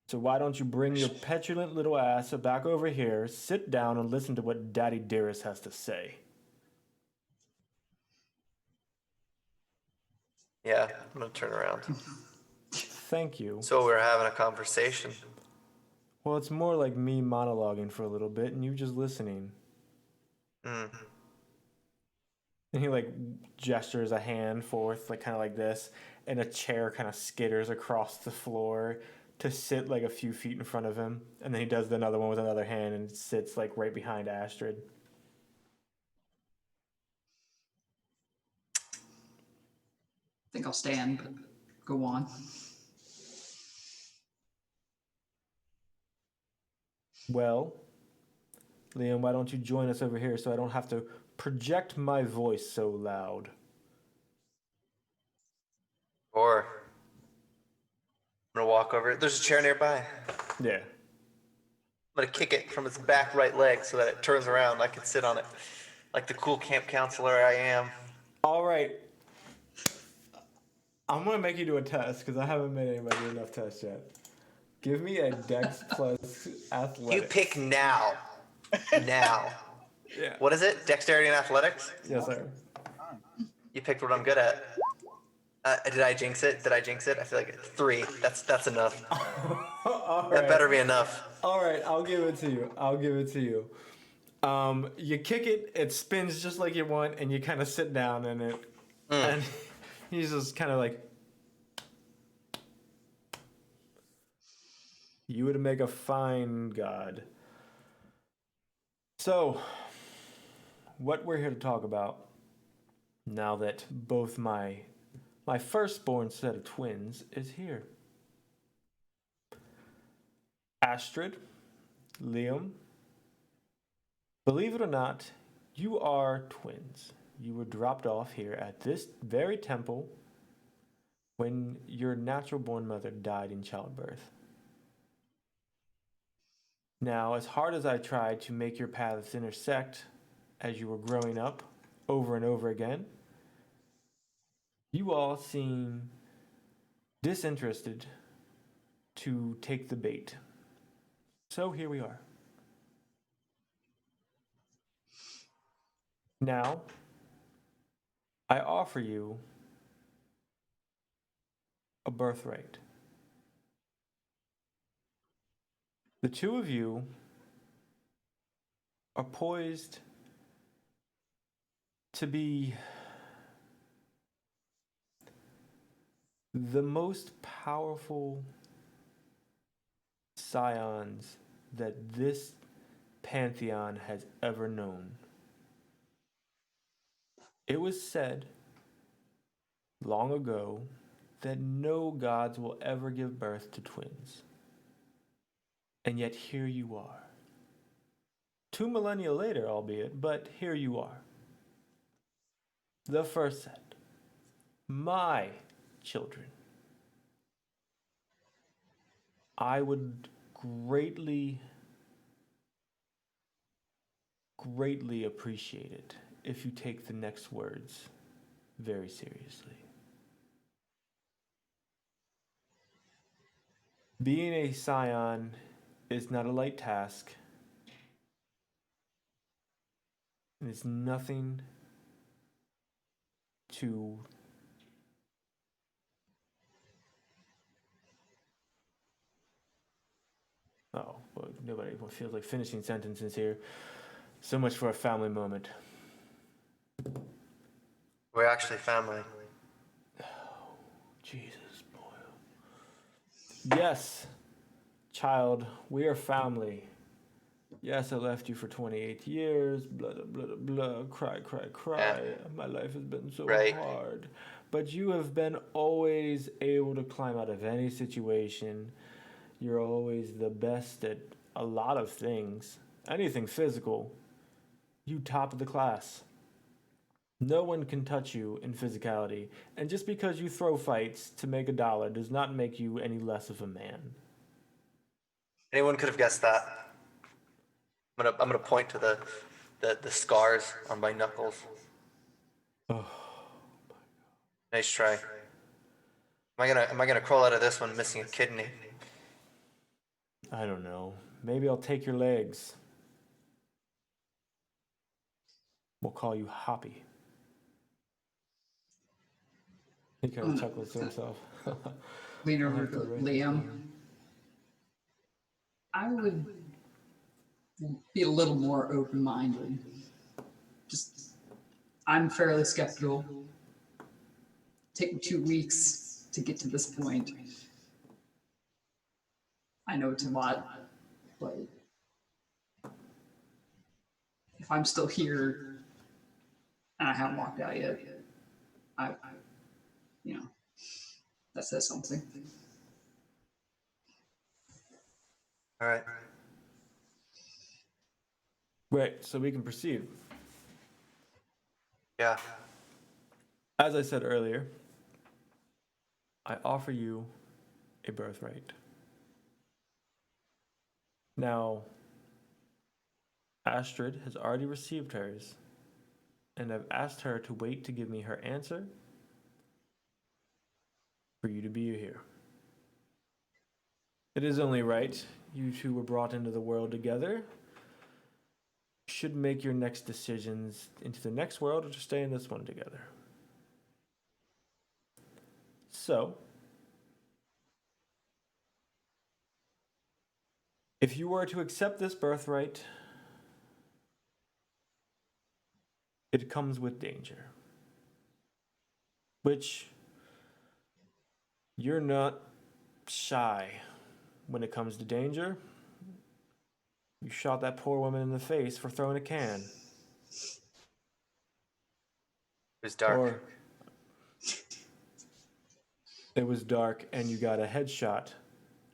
So why don't you bring your petulant little ass back over here, sit down, and listen to what Daddy Dearest has to say?" Yeah, I'm gonna turn around. Thank you. So we're having a conversation. Well, it's more like me monologuing for a little bit and you just listening. Mm. And he like gestures a hand forth, like kind of like this, and a chair kind of skitters across the floor to sit like a few feet in front of him. And then he does another one with another hand and sits like right behind Astrid. I think I'll stand, but go on. Well, Liam, why don't you join us over here so I don't have to project my voice so loud? Or I'm gonna walk over. There's a chair nearby. Yeah. I'm gonna kick it from its back right leg so that it turns around and I can sit on it. Like the cool camp counselor I am. All right. I'm going to make you do a test because I haven't made anybody do enough tests yet. Give me a Dex plus athletics. You pick now. Now. Yeah. What is it? Dexterity and athletics? Yes, sir. You picked what I'm good at. Did I jinx it? I feel like 3. That's enough. All That right. better be enough. All right, I'll give it to you. You kick it, it spins just like you want, and you kind of sit down in it. And he's just kind of like, "You would make a fine god." So, what we're here to talk about, now that both my firstborn set of twins is here. Astrid, Liam, believe it or not, you are twins. You were dropped off here at this very temple when your natural born mother died in childbirth. Now, as hard as I tried to make your paths intersect as you were growing up over and over again, you all seem disinterested to take the bait. So here we are. Now, I offer you a birthright. The two of you are poised to be the most powerful Scions that this pantheon has ever known. It was said long ago that no gods will ever give birth to twins. And yet here you are. 2 millennia later, albeit, but here you are. The first set. My children. I would greatly appreciate it if you take the next words very seriously. Being a Scion is not a light task. And it's nothing to well, nobody feels like finishing sentences here. So much for a family moment. We're actually family. Jesus, boy. Yes, child, we are family. Yes, I left you for 28 years, blah, blah, blah, blah, cry. Yeah. My life has been so Right. hard. But you have been always able to climb out of any situation. You're always the best at a lot of things. Anything physical, you top of the class. No one can touch you in physicality. And just because you throw fights to make $1 does not make you any less of a man. Anyone could have guessed that. I'm gonna point to the scars on my knuckles. Oh, Nice try. Am I gonna crawl out of this one missing a kidney? I don't know. Maybe I'll take your legs. We'll call you Hoppy. He kind of chuckles to himself. Lean I'll over have to to write this Liam. down. I would be a little more open-minded. Just, I'm fairly skeptical. Take me 2 weeks to get to this point. I know it's a lot, but if I'm still here and I haven't walked out yet, I you know, that says something. All right. Right, so we can proceed. Yeah. As I said earlier, I offer you a birthright. Now, Astrid has already received hers, and I've asked her to wait to give me her answer for you to be here. It is only right. You two were brought into the world together. Should make your next decisions into the next world or to stay in this one together. So, if you were to accept this birthright, it comes with danger. Which you're not shy when it comes to danger. You shot that poor woman in the face for throwing a can. It was dark. Or it was dark and you got a headshot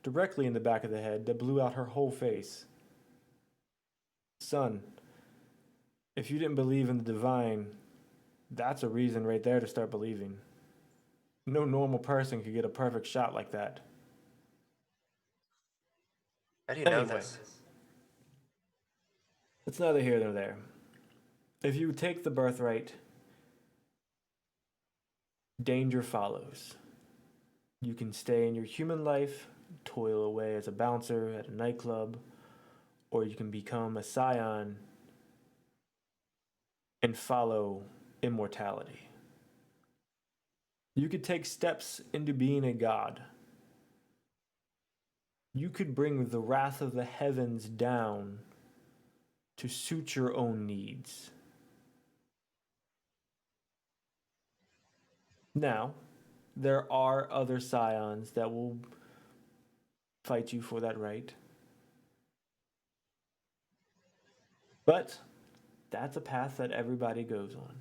directly in the back of the head that blew out her whole face. Son, if you didn't believe in the divine, that's a reason right there to start believing. No normal person could get a perfect shot like that. How do you know Anyway. this? It's neither here nor there. If you take the birthright, danger follows. You can stay in your human life, toil away as a bouncer at a nightclub, or you can become a Scion and follow immortality. You could take steps into being a god. You could bring the wrath of the heavens down to suit your own needs. Now, there are other Scions that will fight you for that right. But that's a path that everybody goes on.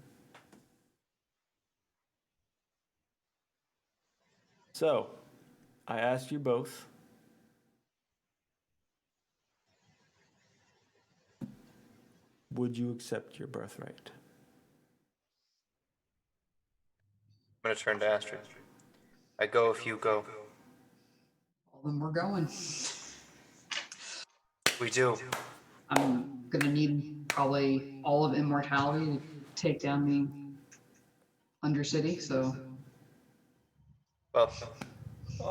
So, I ask you both, would you accept your birthright? I'm gonna turn to Astrid. I go if you go. Well, then we're going. We do. I'm gonna need probably all of immortality to take down the Undercity, so Well,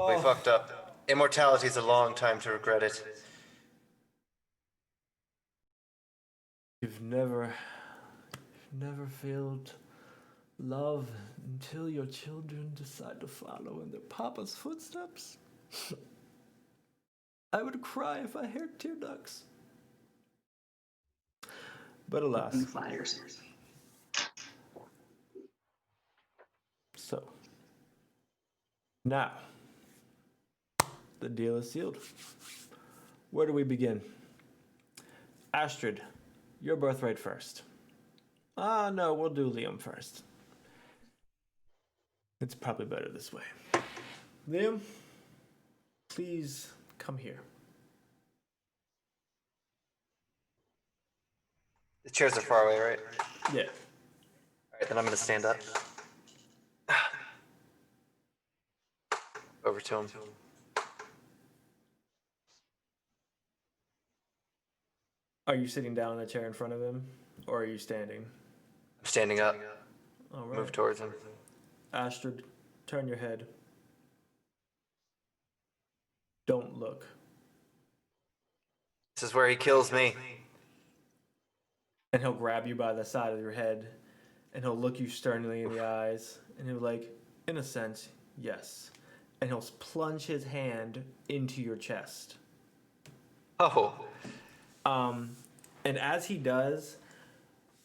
we fucked up. Immortality's a long time to regret it. You've never failed love until your children decide to follow in their papa's footsteps. I would cry if I heard tear ducts. But alas. and flatters. So, now, the deal is sealed. Where do we begin? Astrid, your birthright first. No, we'll do Liam first. It's probably better this way. Liam, please come here. The chairs are far away, right? Yeah. All right, then I'm gonna stand up. Over to him. Are you sitting down in the chair in front of him, or are you standing? I'm standing up, All right. move towards him. Astrid, turn your head. Don't look. This is where he kills me. And he'll grab you by the side of your head, and he'll look you sternly in the eyes, and he'll be like, in a sense, yes. And he'll plunge his hand into your chest. Oh, And as he does,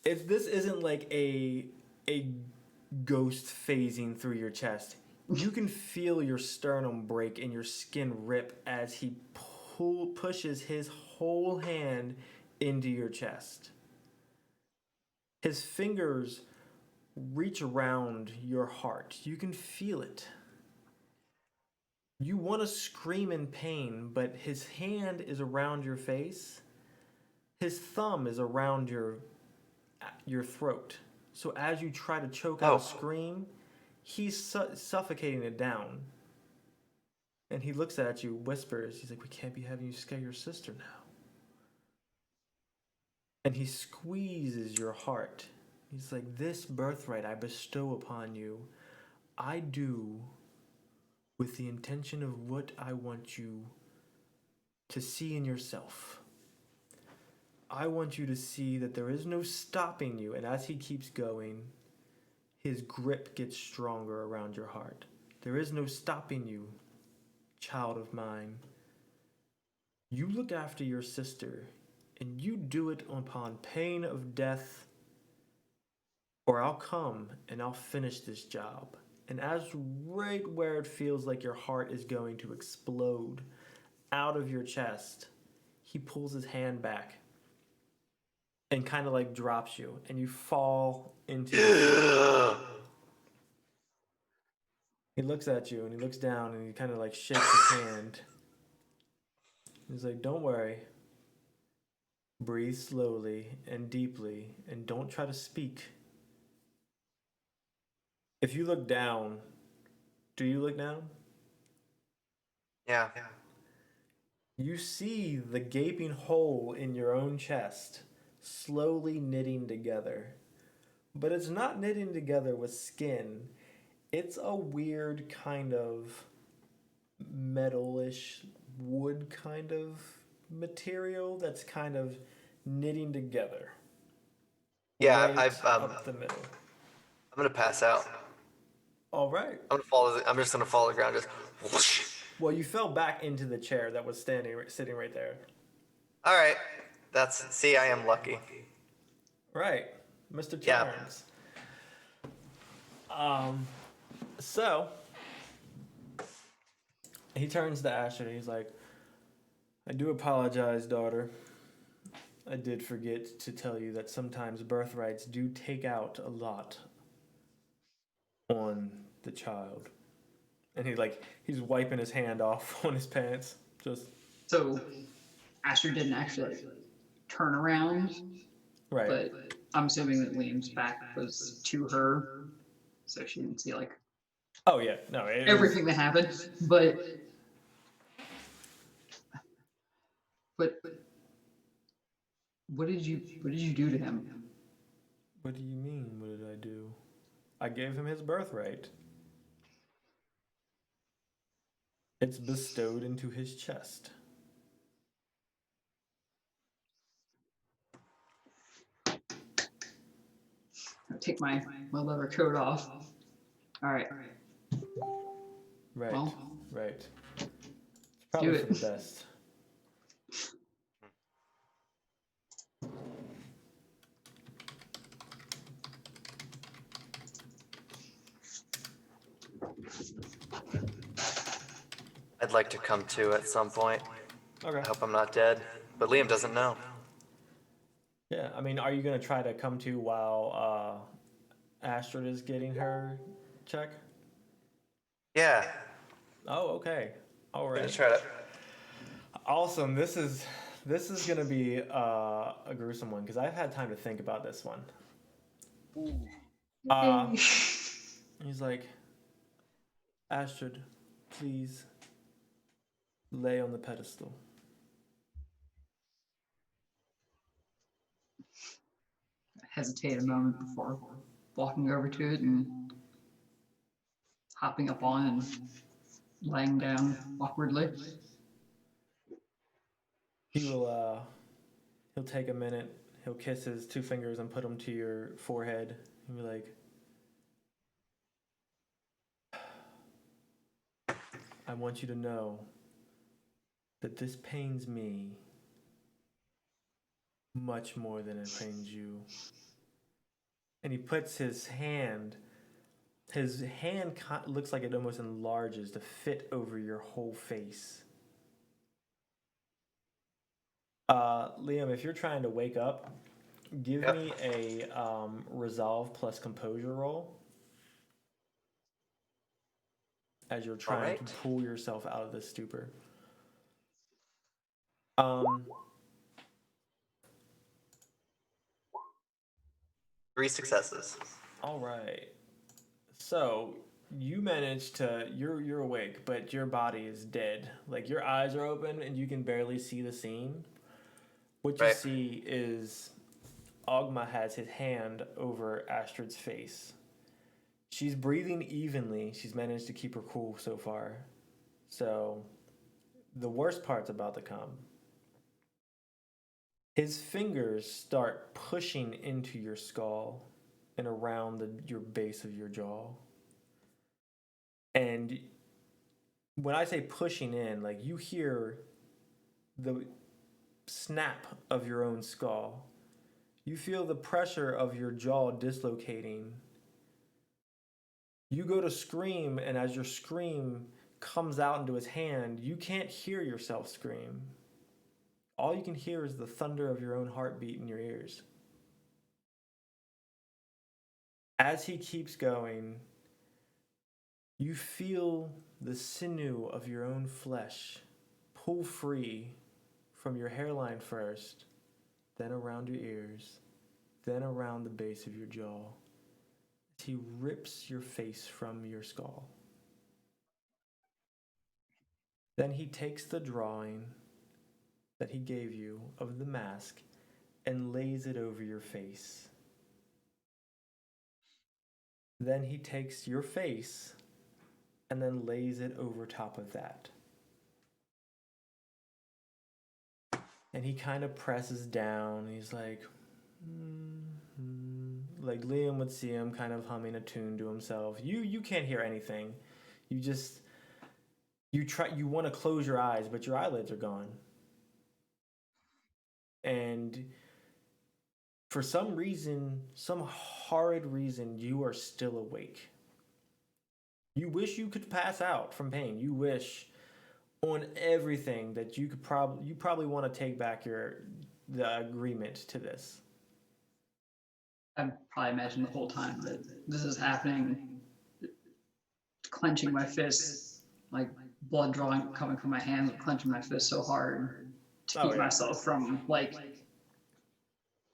this isn't like a ghost phasing through your chest. You can feel your sternum break and your skin rip as he pushes his whole hand into your chest. His fingers reach around your heart. You can feel it. You want to scream in pain, but his hand is around your face. His thumb is around your throat. So as you try to choke out a scream, he's suffocating it down. And he looks at you, whispers, he's like, we can't be having you scare your sister now. And he squeezes your heart. He's like, this birthright I bestow upon you, I do with the intention of what I want you to see in yourself. I want you to see that there is no stopping you. And as he keeps going, his grip gets stronger around your heart. There is no stopping you, child of mine. You look after your sister, and you do it upon pain of death, or I'll come and I'll finish this job. And as right where it feels like your heart is going to explode out of your chest, he pulls his hand back and kind of like drops you, and you fall into He looks at you and he looks down and he kind of like shakes his hand. He's like, don't worry. Breathe slowly and deeply and don't try to speak. If you look down, do you look down? yeah. You see the gaping hole in your own chest slowly knitting together. But it's not knitting together with skin. It's a weird kind of metalish wood kind of material that's kind of knitting together. Yeah, right up the middle. I'm gonna pass out. All right. I'm just gonna fall to the ground. Just whoosh. Well, you fell back into the chair that was sitting right there. All right. See, I am lucky. Right, Mr. Yeah. Turns. So he turns to Astrid and he's like, I do apologize, daughter. I did forget to tell you that sometimes birthrights do take out a lot on the child. And he's wiping his hand off on his pants. So Astrid didn't actually turn around, Right. but I'm assuming that Liam's back was to her, so she didn't see Oh yeah, no. everything that happened. But what did you do to him? What do you mean? What did I do? I gave him his birthright. It's bestowed into his chest. I'll take my leather coat off. All right. Right. Well, right. It's probably do for it. the best. I'd like to come to at some point. Okay. I hope I'm not dead, but Liam doesn't know. Yeah, I mean, are you gonna try to come to while Astrid is getting her check? Yeah. Oh, okay. All I'm right. gonna try to. Awesome. This is gonna be a gruesome one because I've had time to think about this one. He's like, Astrid, please lay on the pedestal. hesitate a moment before walking over to it and hopping up on and laying down awkwardly. He will, he'll take a minute, he'll kiss his 2 fingers and put them to your forehead, and be like, I want you to know that this pains me much more than it pains you. And he puts his hand looks like it almost enlarges to fit over your whole face. Liam, if you're trying to wake up, give me a resolve plus composure roll as you're trying to pull yourself out of this stupor. 3 successes. All right. So you managed to you're awake, but your body is dead. Like your eyes are open and you can barely see the scene. What you see is Ogma has his hand over Astrid's face. She's breathing evenly. She's managed to keep her cool so far. So the worst part's about to come. His fingers start pushing into your skull and around your base of your jaw. And when I say pushing in, like you hear the snap of your own skull. You feel the pressure of your jaw dislocating. You go to scream, and as your scream comes out into his hand, you can't hear yourself scream. All you can hear is the thunder of your own heartbeat in your ears. As he keeps going, you feel the sinew of your own flesh pull free from your hairline first, then around your ears, then around the base of your jaw. As he rips your face from your skull. Then he takes the drawing that he gave you of the mask and lays it over your face. Then he takes your face and then lays it over top of that. And he kind of presses down. He's like, like Liam would see him kind of humming a tune to himself. You can't hear anything. You want to close your eyes, but your eyelids are gone. And for some reason, some horrid reason, you are still awake. You wish you could pass out from pain. You wish on everything that you probably want to take back the agreement to this. I probably imagine the whole time that this is happening, clenching my fist, like blood coming from my hands, clenching my fist so hard to keep myself from like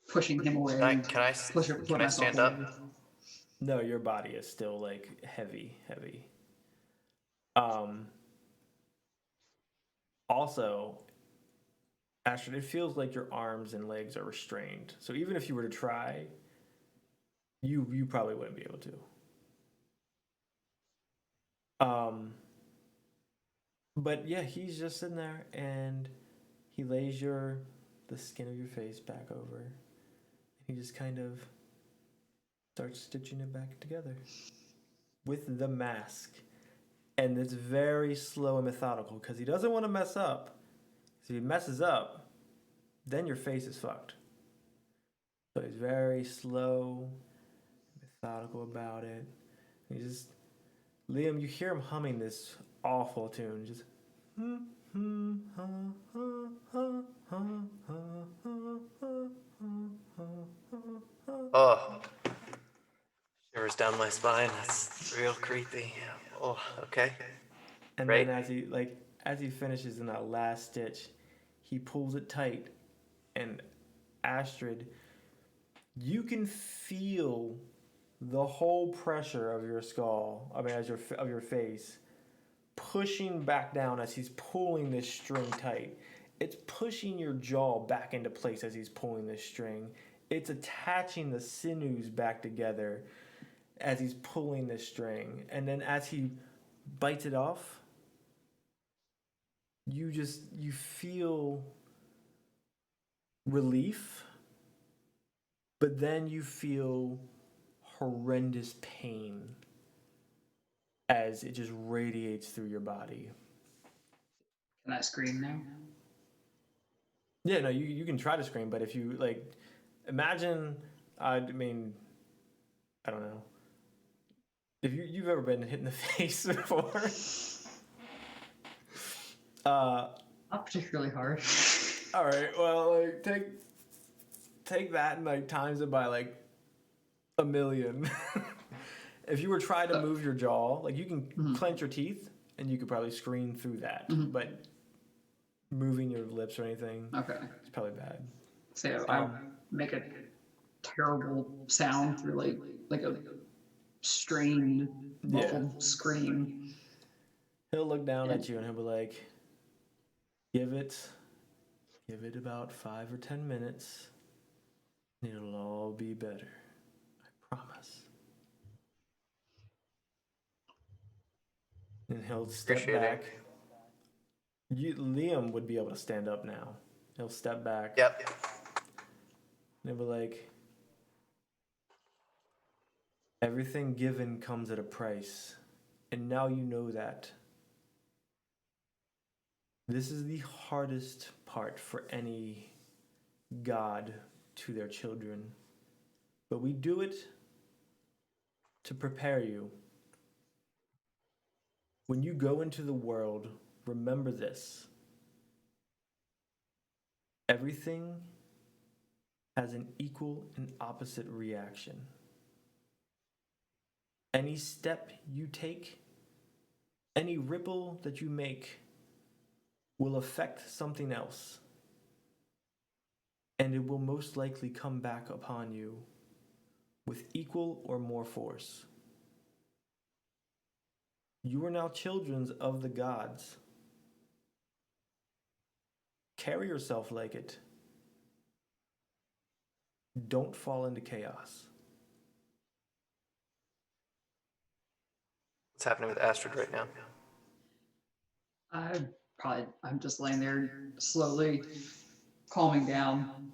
pushing him away. Can I stand up? No, your body is still like heavy. Also, Astrid, it feels like your arms and legs are restrained. So even if you were to try, you probably wouldn't be able to. But yeah, he's just sitting there and he lays the skin of your face back over. He just kind of starts stitching it back together with the mask. And it's very slow and methodical because he doesn't want to mess up. So if he messes up, then your face is fucked. So he's very slow, methodical about it. Liam, you hear him humming this awful tune. Just oh, shivers down my spine. That's real creepy. Oh, okay. And then as he finishes in that last stitch, he pulls it tight, and Astrid, you can feel the whole pressure of your skull, of your face, pushing back down as he's pulling this string tight. It's pushing your jaw back into place as he's pulling this string. It's attaching the sinews back together as he's pulling the string. And then as he bites it off, you feel relief, but then you feel horrendous pain as it just radiates through your body. Can I scream now? Yeah, no, you can try to scream, but if you like, imagine, I mean, I don't know. If you've ever been hit in the face before, Not particularly hard. all right, well, like take that and like times it by like 1,000,000. If you were trying to move your jaw, like you can clench your teeth and you could probably scream through that, but moving your lips or anything, Okay. it's probably bad. So I make a terrible sound through like a strained, muffled scream. He'll look down at you and he'll be like, give it about 5 or 10 minutes and it'll all be better. I promise. And he'll step Appreciate back. Liam would be able to stand up now. He'll step back. Yep. And he'll be like, everything given comes at a price. And now you know that. This is the hardest part for any God to their children. But we do it to prepare you. When you go into the world, remember this. Everything has an equal and opposite reaction. Any step you take, any ripple that you make will affect something else. And it will most likely come back upon you with equal or more force. You are now children of the gods. Carry yourself like it. Don't fall into chaos. What's happening with Astrid right now? I'm just laying there slowly calming down.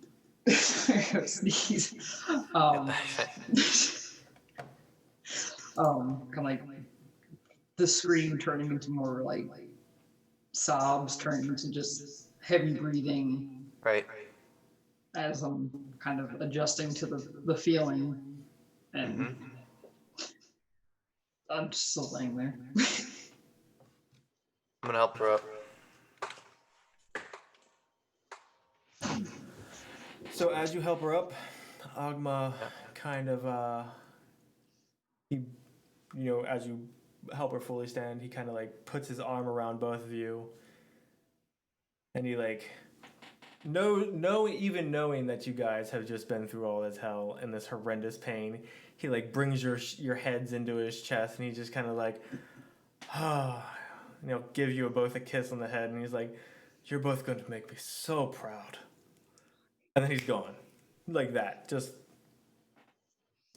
Sneeze. Kind of like the scream turning into more like sobs, turning into just heavy breathing. Right. As I'm kind of adjusting to the feeling, and I'm just still laying there. I'm gonna help her up. So as you help her up, Agma kind of, as you help her fully stand, he kind of like puts his arm around both of you, and he like, even knowing that you guys have just been through all this hell and this horrendous pain, he like brings your heads into his chest, and he just kind of like, give you both a kiss on the head, and he's like, you're both going to make me so proud. And then he's gone. Like that. Just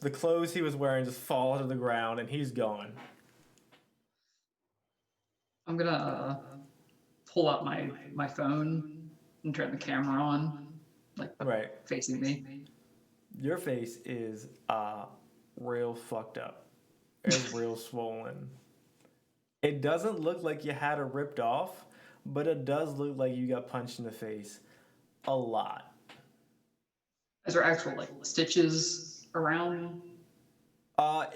the clothes he was wearing just fall to the ground and he's gone. I'm gonna pull out my phone and turn the camera on, like right facing me. Your face is real fucked up. It's real swollen. It doesn't look like you had it ripped off, but it does look like you got punched in the face a lot. Is there actual like stitches around?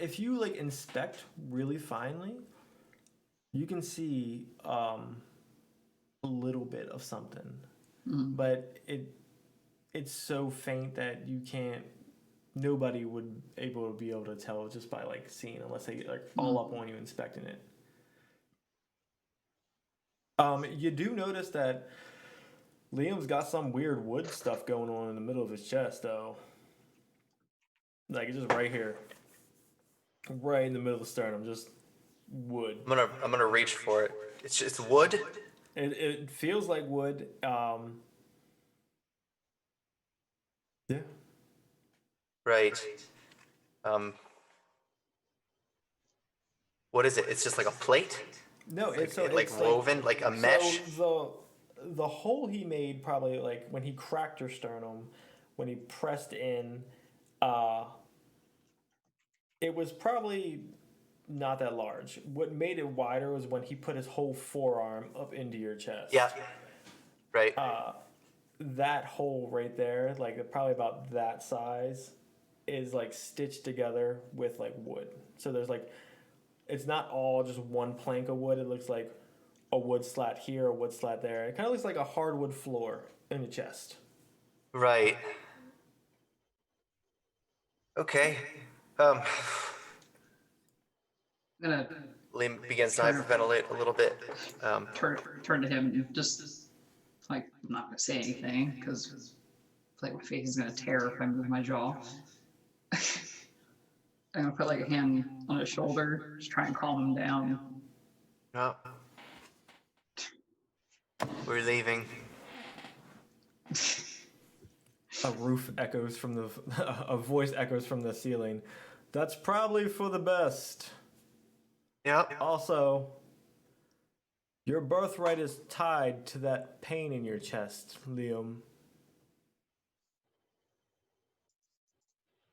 If you like inspect really finely, you can see a little bit of something, but it's so faint that you can't. Nobody would be able to tell just by like seeing, unless they like all up on you inspecting it. You do notice that Liam's got some weird wood stuff going on in the middle of his chest, though. Like, it's just right here. Right in the middle of the sternum, just wood. I'm gonna reach for it. It's wood? It feels like wood. Yeah. Right. What is it? It's just like a plate? No, it's so Like it's woven, like a mesh? So the hole he made probably like when he cracked your sternum, when he pressed in, uh, it was probably not that large. What made it wider was when he put his whole forearm up into your chest. Yeah. Right. That hole right there, like probably about that size, is like stitched together with like wood. So there's like, it's not all just one plank of wood. It looks like a wood slat here, a wood slat there. It kind of looks like a hardwood floor in your chest. Right. Okay. Um, I'm gonna Liam begins to hyperventilate a little bit. turn to him and just like I'm not gonna say anything because like my face is gonna tear if I move my jaw. I'm gonna put like a hand on his shoulder, just try and calm him down. No. We're leaving. A roof echoes from the, a voice echoes from the ceiling. That's probably for the best. Yep. Also, your birthright is tied to that pain in your chest, Liam.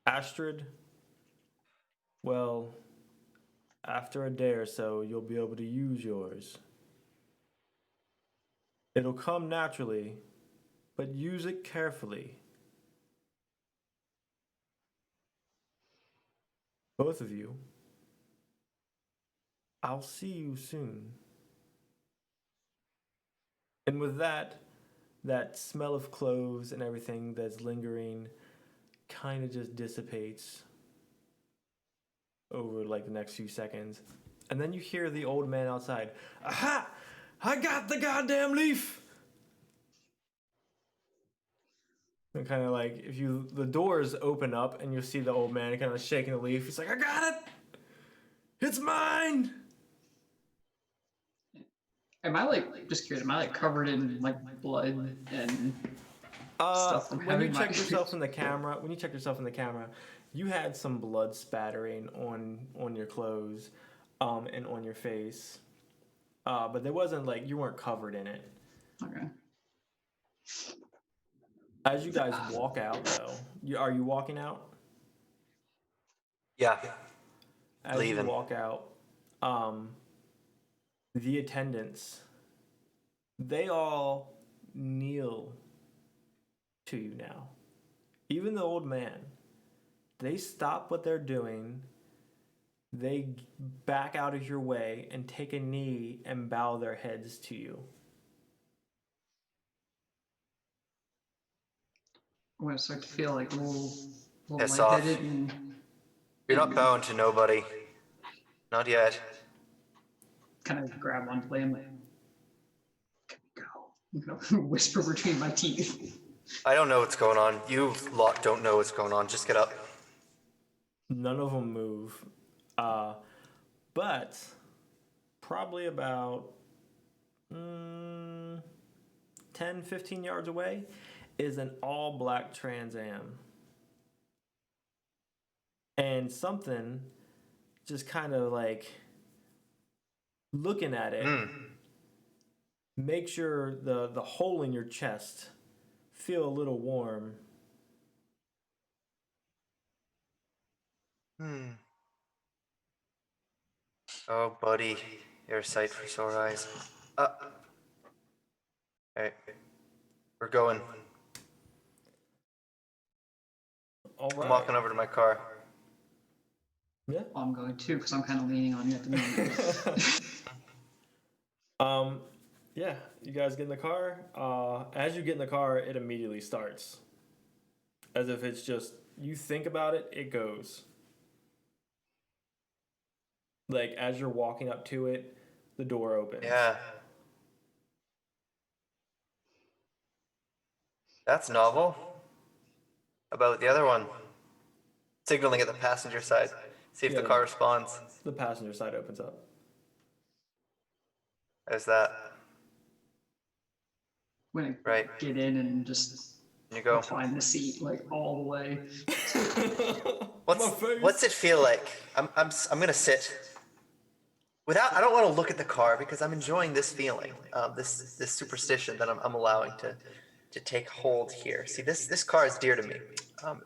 Astrid, well, after a day or so, you'll be able to use yours. It'll come naturally, but use it carefully. Both of you. I'll see you soon. And with that, that smell of cloves and everything that's lingering kind of just dissipates over like the next few seconds. And then you hear the old man outside. Aha! I got the goddamn leaf! And kind of like, if you, the doors open up and you see the old man kind of shaking the leaf. He's like, I got it! It's mine! Am I like just curious? Am I like covered in like blood and stuff from When having you my check yourself in the camera, you had some blood spattering on your clothes, and on your face, but there wasn't like you weren't covered in it. Okay. As you guys walk out, though, are you walking out? Yeah. As Leaving. you walk out, the attendants, they all kneel to you now. Even the old man, they stop what they're doing. They back out of your way and take a knee and bow their heads to you. I'm gonna start to feel like a little Piss off. lightheaded and You're not bowing to nobody. Not yet. kind of grab onto Liam like, can we go? I'm gonna whisper between my teeth. I don't know what's going on. You lot don't know what's going on. Just get up. None of them move. But probably about 10, 15 yards away is an all black Trans Am. And something just kind of like looking at it makes your the hole in your chest feel a little warm. Oh, buddy. You're a sight for sore eyes. Alright. We're going. All right. I'm walking over to my car. Yeah. Well, I'm going too because I'm kind of leaning on you at the moment. Yeah, you guys get in the car. As you get in the car, it immediately starts. As if it's just, you think about it, it goes. Like, as you're walking up to it, the door opens. Yeah. That's novel. About the other one. Signaling at the passenger side. See if Yeah. the car responds. The passenger side opens up. How's that? When I Right. get in and just You go. Recline the seat like all the way. What's it feel like? I'm gonna sit. I don't want to look at the car because I'm enjoying this feeling, this superstition that I'm allowing to take hold here. See, this car is dear to me.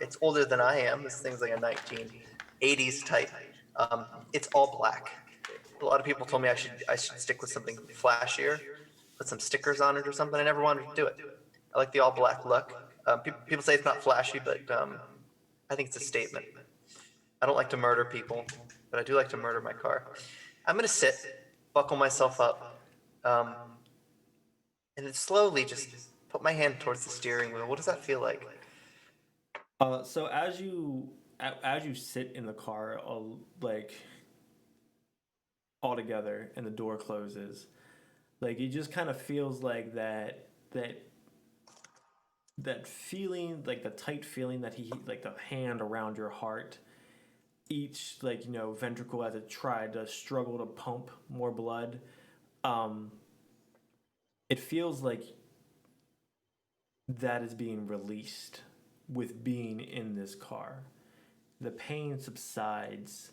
It's older than I am. This thing's like a 1980s type. It's all black. A lot of people told me I should stick with something flashier, put some stickers on it or something. I never wanted to do it. I like the all black look. People say it's not flashy, but I think it's a statement. I don't like to murder people, but I do like to murder my car. I'm gonna sit, buckle myself up, and then slowly just put my hand towards the steering wheel. What does that feel like? So as you sit in the car, like all together, and the door closes, like it just kind of feels like that feeling, like the tight feeling that like the hand around your heart, each ventricle as it tried to struggle to pump more blood. It feels like that is being released with being in this car. The pain subsides.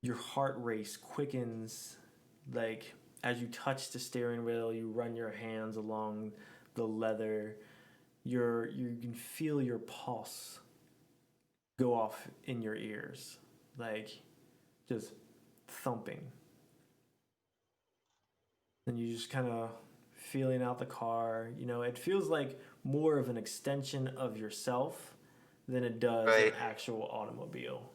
Your heart race quickens. Like as you touch the steering wheel, you run your hands along the leather. You can feel your pulse go off in your ears, like just thumping. And you just kind of feeling out the car. It feels like more of an extension of yourself than it does Right. an actual automobile.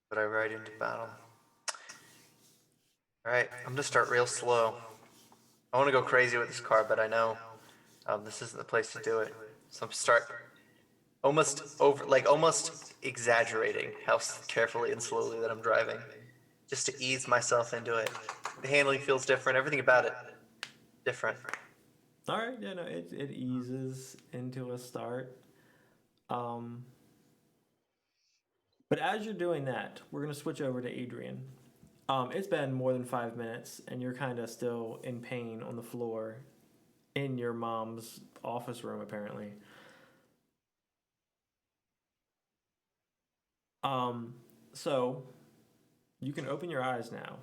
But I ride into battle. All right, I'm gonna start real slow. I want to go crazy with this car, but I know this isn't the place to do it. So I'm start almost exaggerating how carefully and slowly that I'm driving, just to ease myself into it. The handling feels different. Everything about it different. All right, yeah, no, it eases into a start. But as you're doing that, we're gonna switch over to Adrian. It's been more than 5 minutes, and you're kind of still in pain on the floor in your mom's office room, apparently. So you can open your eyes now.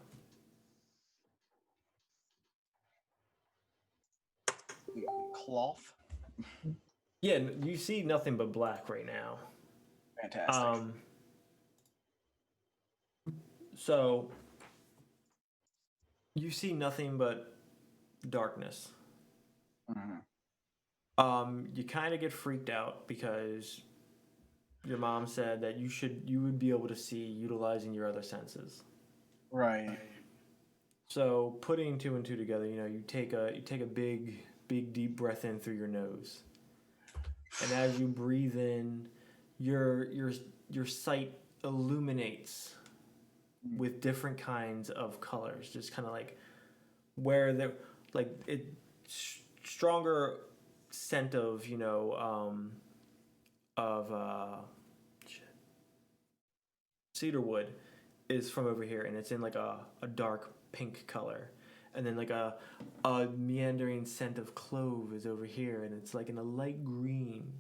Cloth. Yeah, you see nothing but black right now. Fantastic. So you see nothing but darkness. You kind of get freaked out because your mom said that you would be able to see utilizing your other senses. Right. So putting two and two together, you take a big deep breath in through your nose, and as you breathe in, your sight illuminates with different kinds of colors, just kind of like where the stronger scent of cedarwood is from over here, and it's in like a dark pink color. And then like a meandering scent of clove is over here, and it's like in a light green.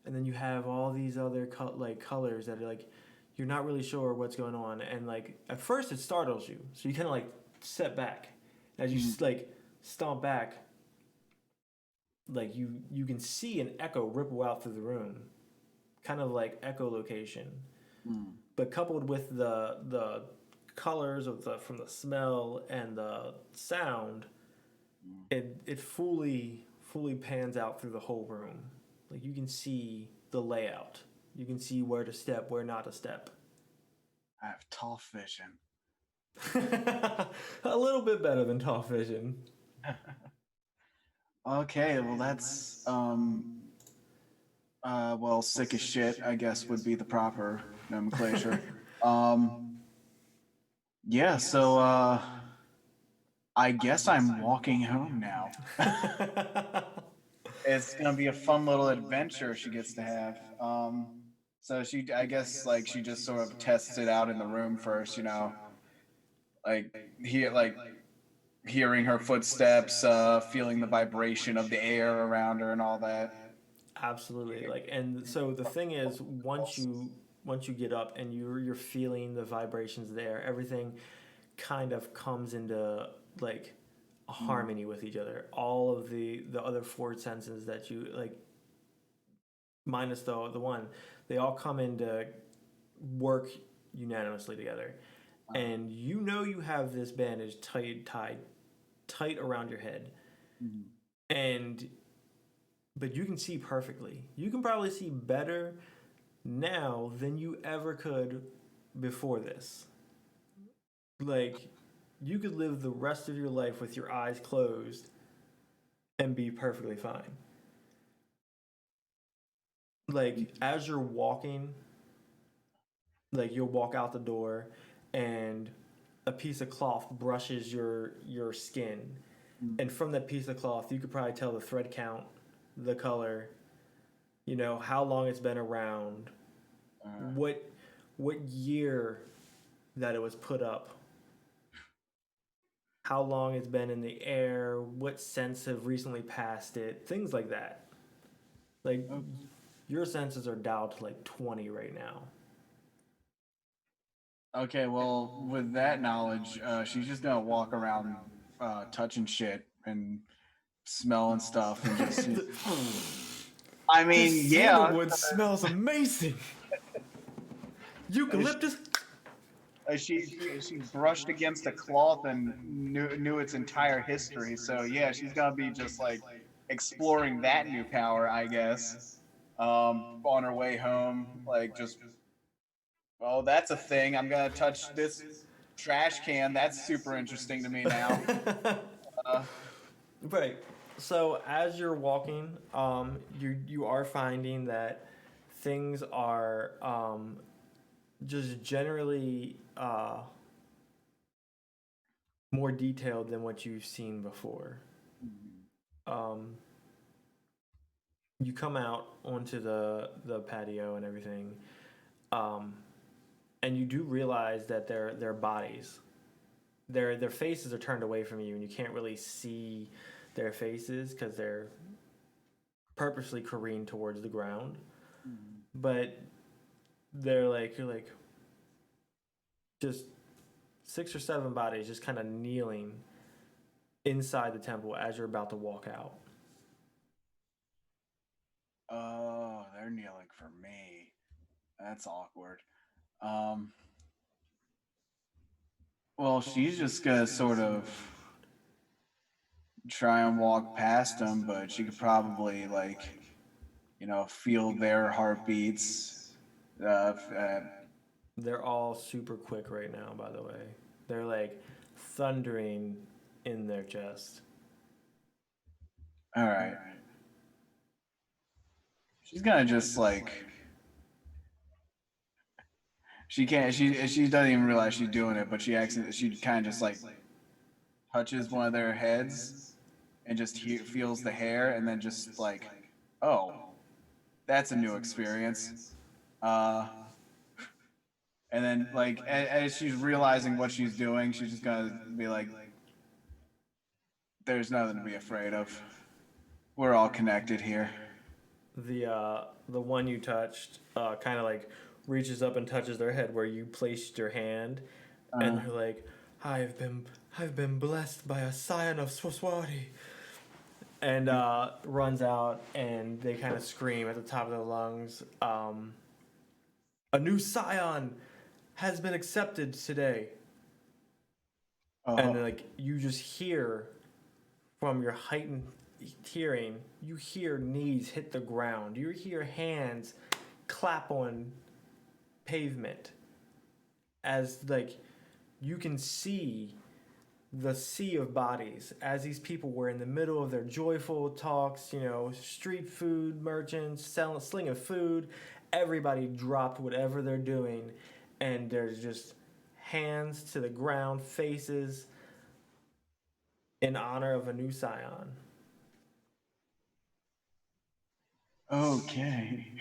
And then you have all these other colors that are like you're not really sure what's going on, and like at first it startles you, so you kind of like step back. As you like stomp back, like you can see an echo ripple out through the room, kind of like echolocation. But coupled with the colors from the smell and the sound, it fully pans out through the whole room. Like you can see the layout. You can see where to step, where not to step. I have tall vision. A little bit better than tall vision. Okay, well that's well, sick as shit, I guess would be the proper nomenclature. Yeah, so I guess I'm walking home now. It's gonna be a fun little adventure she gets to have. So I guess like she just sort of tests it out in the room first, like hearing her footsteps, feeling the vibration of the air around her and all that. Absolutely. Like, and so the thing is, once you get up and you're feeling the vibrations there, everything kind of comes into like a harmony with each other. All of the other four senses that you like, minus the one, they all come into work unanimously together. And you know you have this bandage tight around your head. And but you can see perfectly. You can probably see better now than you ever could before this. Like, you could live the rest of your life with your eyes closed and be perfectly fine. Like, as you're walking, like you'll walk out the door and a piece of cloth brushes your skin. And from that piece of cloth, you could probably tell the thread count, the color, how long it's been around, what year that it was put up, how long it's been in the air, what scents have recently passed it, things like that. Like, your senses are dialed to like 20 right now. Okay, well, with that knowledge, she's just gonna walk around touching shit and smelling stuff and just. I mean, This yeah. sandalwood smells amazing. Eucalyptus. She brushed against a cloth and knew its entire history. So yeah, she's gonna be just like exploring that new power, I guess. On her way home, like just, oh, that's a thing. I'm gonna touch this trash can. That's super interesting to me now. Right. So as you're walking, you are finding that things are just generally more detailed than what you've seen before. You come out onto the patio and everything, and you do realize that their bodies, their faces are turned away from you, and you can't really see their faces because they're purposely careened towards the ground. But you're like just 6 or 7 bodies just kind of kneeling inside the temple as you're about to walk out. Oh, they're kneeling for me. That's awkward. Well, she's just gonna sort of try and walk past them, but she could probably feel their heartbeats. They're all super quick right now, by the way. They're like thundering in their chest. All right. She's gonna just she can't. She doesn't even realize she's doing it, but she kind of just touches one of their heads and just feels the hair, and then just like, oh, that's a new experience. And then as she's realizing what she's doing, she's just gonna be like, "There's nothing to be afraid of. We're all connected here." The one you touched kind of like reaches up and touches their head where you placed your hand, and they're like, I've been blessed by a Scion of Swaswati, and runs out, and they kind of scream at the top of their lungs, a new Scion has been accepted today. And like you just hear from your heightened hearing, you hear knees hit the ground, you hear hands clap on pavement, as like you can see the sea of bodies as these people were in the middle of their joyful talks, street food merchants slinging food. Everybody dropped whatever they're doing, and there's just hands to the ground, faces in honor of a new Scion. Okay.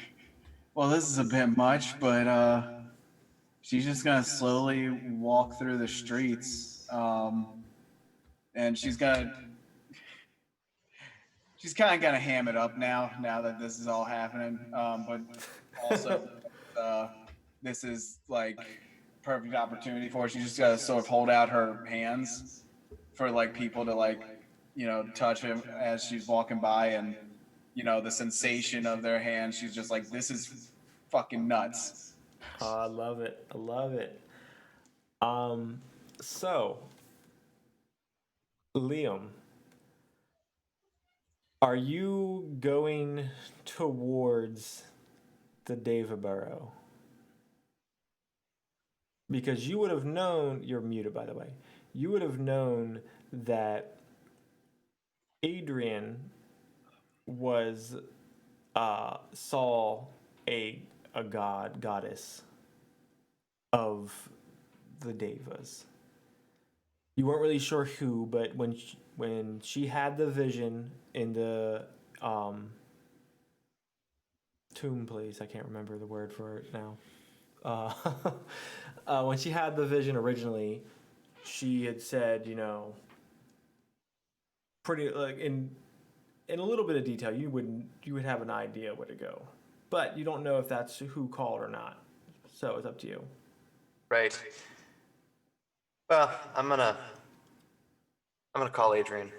Well, this is a bit much, but she's just gonna slowly walk through the streets, and she's kind of gonna ham it up now that this is all happening. But also, this is like perfect opportunity for her. She's just gotta sort of hold out her hands for like people to like, touch him as she's walking by, and the sensation of their hands. She's just like, this is fucking nuts. Oh, I love it. I love it. So Liam, are you going towards the David because you would have known, you're muted by the way, you would have known that Adrian was saw a goddess of the Devas. You weren't really sure who, but when she had the vision in the tomb place, I can't remember the word for it now. When she had the vision originally, she had said, pretty like in a little bit of detail, you would have an idea where to go, but you don't know if that's who called or not. So it's up to you. Right. Well, I'm gonna call Adrian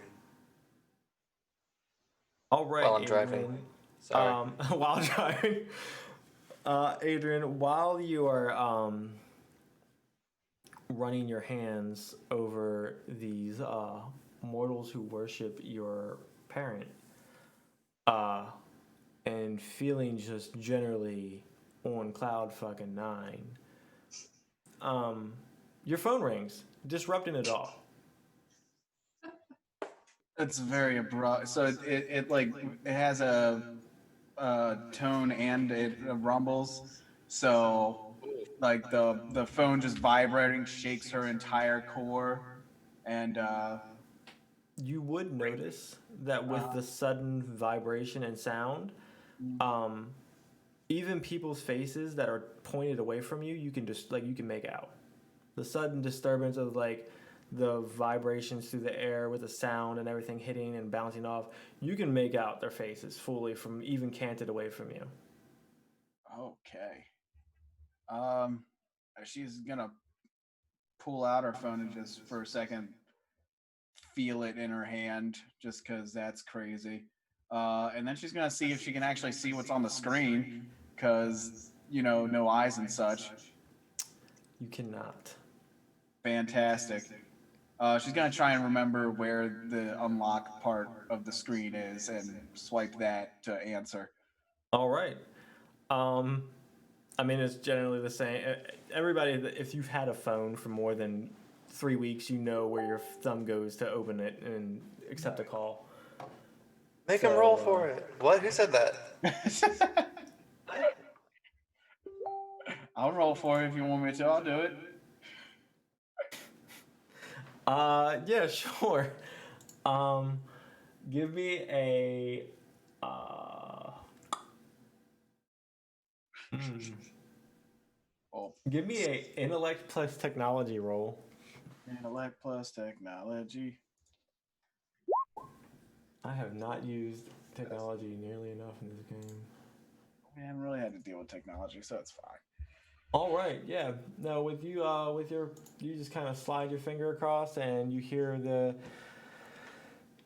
All right, while I'm Adrian. driving. Sorry. While driving, Adrian, while you are running your hands over these mortals who worship your parent, and feeling just generally on cloud fucking nine, your phone rings, disrupting it all. It's very abrupt. So it like it has a tone and it rumbles. So like the phone just vibrating shakes her entire core, and You would notice that with the sudden vibration and sound, even people's faces that are pointed away from you, you can just you can make out the sudden disturbance of the vibrations through the air with the sound and everything hitting and bouncing off. You can make out their faces fully from even canted away from you. okay. She's gonna pull out her phone and just for a second feel it in her hand, just because that's crazy. And then she's gonna see if she can actually see what's on the screen, because no eyes and such. You cannot. Fantastic. She's gonna try and remember where the unlock part of the screen is and swipe that to answer. All right. I mean, it's generally the same. Everybody, if you've had a phone for more than 3 weeks, you know where your thumb goes to open it and accept a call. Make him roll for it. What? Who said that? I'll roll for it if you want me to. I'll do it. Yeah, sure. Give me a Oh, give me a intellect plus technology roll. intellect plus technology. I have not used technology nearly enough in this game. We haven't really had to deal with technology, so it's fine. All right, yeah. No, with you, you just kind of slide your finger across, and you hear the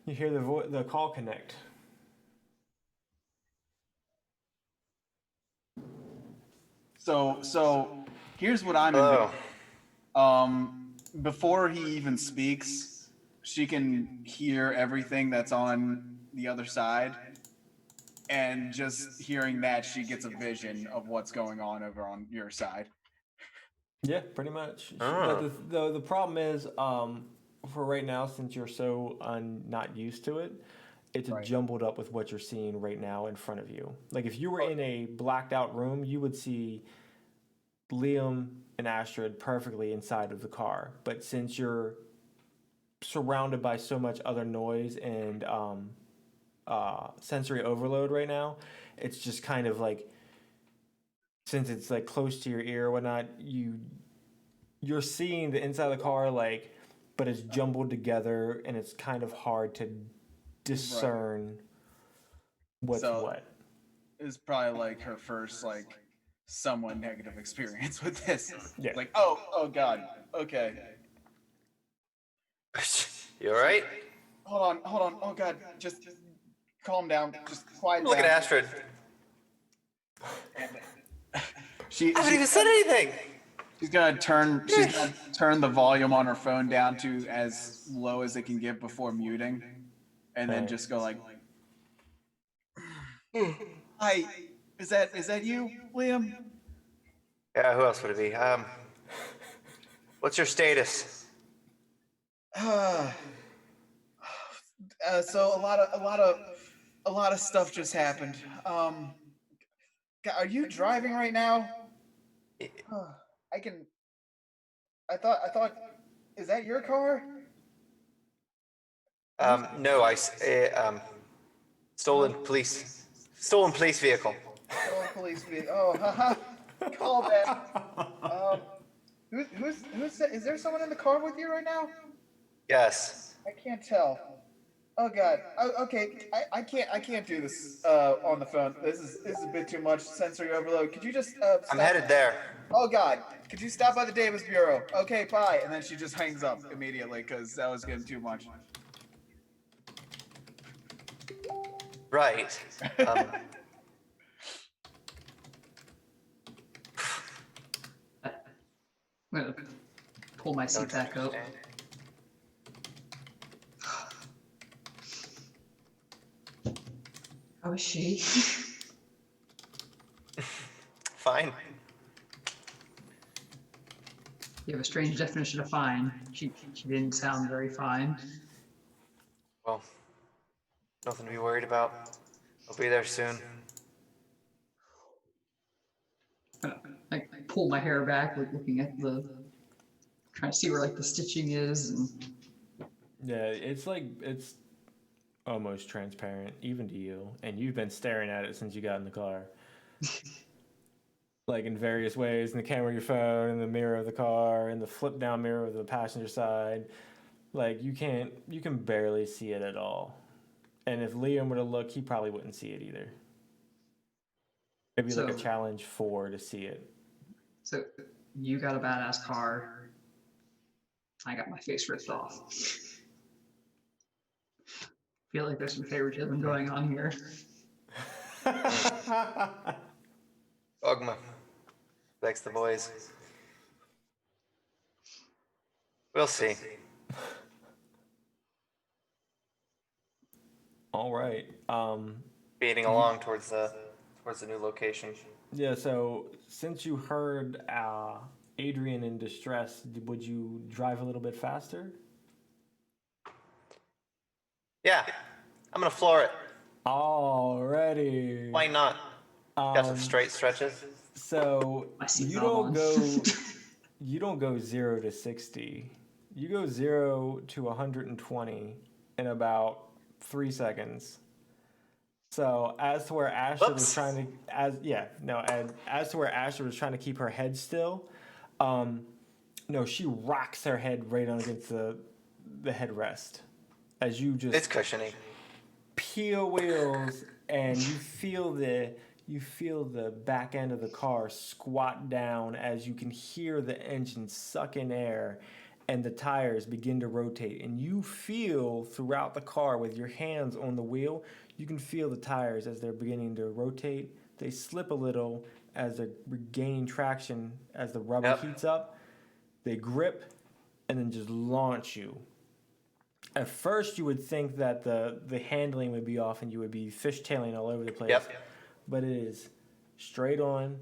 the call connect. So here's what I'm Hello. before he even speaks, she can hear everything that's on the other side, and just hearing that, she gets a vision of what's going on over on your side. Yeah, pretty much. Oh. But the problem is, for right now, since you're so not used to it, it's Right. jumbled up with what you're seeing right now in front of you. Like if you were in a blacked out room, you would see Liam and Astrid perfectly inside of the car. But since you're surrounded by so much other noise and sensory overload right now, it's just kind of like, since it's like close to your ear or whatnot, you're seeing the inside of the car like but it's jumbled together and it's kind of hard to discern what's So- what. It's probably like her first like somewhat negative experience with this. Yeah. Like, oh god. Okay. You all right? Hold on. Oh god. Just calm down. Just quiet Look down. at Astrid. She, I haven't even said anything. she's gonna turn the volume on her phone down to as low as it can get before muting, and then Right. just go like, "Hi, is that you, Liam?" Yeah, who else would it be? What's your status? So a lot of stuff just happened. Are you driving right now? I thought, is that your car? No, stolen police vehicle. Oh, police vehicle. Oh, haha. Call that. Is there someone in the car with you right now? Yes. I can't tell. Oh god. Oh, okay. I can't do this on the phone. This is a bit too much sensory overload. Could you just stop? I'm headed there. Oh god. Could you stop by the Davis Bureau? Okay, bye. And then she just hangs up immediately because that was getting too much. Right. I'm gonna pull my seat back up. How is she? Fine. You have a strange definition of fine. She didn't sound very fine. Well, nothing to be worried about. I'll be there soon. I pull my hair back, like looking at trying to see where like the stitching is, and Yeah, it's almost transparent, even to you, and you've been staring at it since you got in the car. Like in various ways, in the camera of your phone, in the mirror of the car, in the flip down mirror of the passenger side. Like you can barely see it at all. And if Liam were to look, he probably wouldn't see it either. It'd be like a So- challenge 4 to see it. so you got a badass car. I got my face ripped off. Feel like there's some favoritism going on here. Dogma. Vex the boys. We'll see. All right. Speeding along towards the new location. Yeah, so since you heard Adrian in distress, would you drive a little bit faster? Yeah, I'm gonna floor it. Alrighty. Why not? Got some straight stretches. So My seatbelt you don't on. go you don't go 0 to 60. You go 0 to 120 in about 3 seconds. So as to where Astrid was Whoops. trying to as to where Astrid was trying to keep her head still, no, she rocks her head right on against the headrest. As you just It's cushiony. peel wheels and you feel the back end of the car squat down as you can hear the engine suck in air and the tires begin to rotate, and you feel throughout the car with your hands on the wheel, you can feel the tires as they're beginning to rotate. They slip a little as they're regaining traction as the rubber Yep. heats up. They grip and then just launch you. At first, you would think that the handling would be off and you would be fishtailing all over the place. Yep. But it is straight on.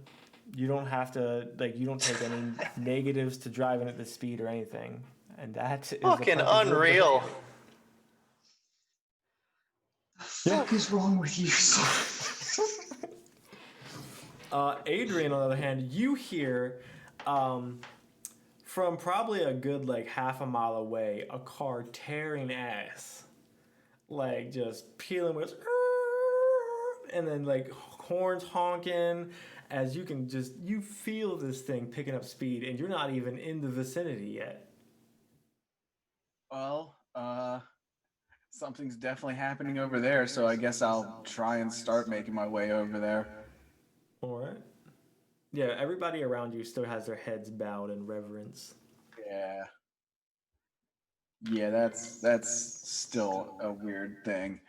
You don't have to, you don't take any negatives to driving at this speed or anything. And that is the Fucking purpose of the- unreal. What is wrong with you? Adrian, on the other hand, you hear from probably a good half a mile away a car tearing ass, just peeling with, and then horns honking, as you feel this thing picking up speed, and you're not even in the vicinity yet. Well, something's definitely happening over there, so I guess I'll try and start making my way over there. All right. Yeah, everybody around you still has their heads bowed in reverence. Yeah. Yeah, that's still a weird thing.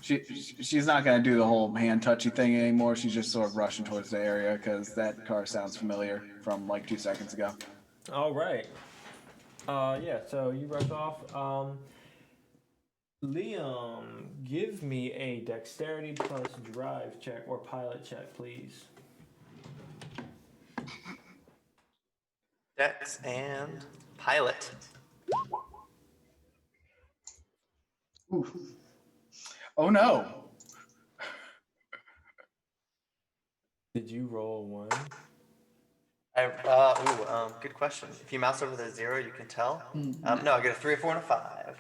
She's not gonna do the whole hand touchy thing anymore. She's just sort of rushing towards the area because that car sounds familiar from like 2 seconds ago. All right. Yeah, so you rush off. Liam, give me a dexterity plus drive check or pilot check, please. Dex and pilot. Oof. Oh no! Did you roll a 1? Good question. If you mouse over the 0, you can tell. Mm. No, I get a 3, a 4, and a 5.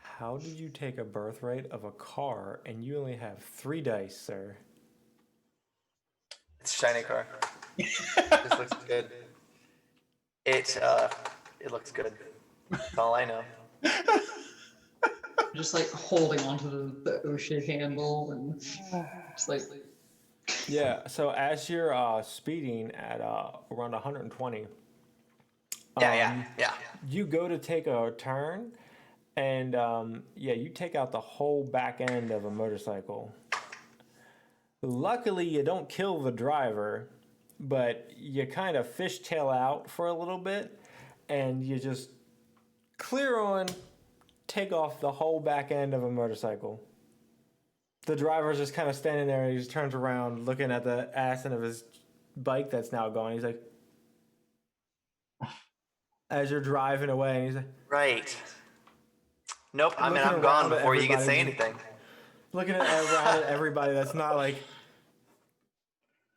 How did you take a birth rate of a car and you only have 3 dice, sir? It's a shiny car. This looks good. It looks good. That's all I know. Just like holding onto the ocean handle and just like. Yeah, so as you're speeding at around 120, Yeah. you go to take a turn, and you take out the whole back end of a motorcycle. Luckily, you don't kill the driver, but you kind of fishtail out for a little bit, and you just clear on, take off the whole back end of a motorcycle. The driver's just kind of standing there, and he just turns around, looking at the ass end of his bike that's now gone. He's like, as you're driving away, and he's like, Right. Nope, I'm looking gone around at before you can everybody, say just- anything. looking around at everybody that's not like,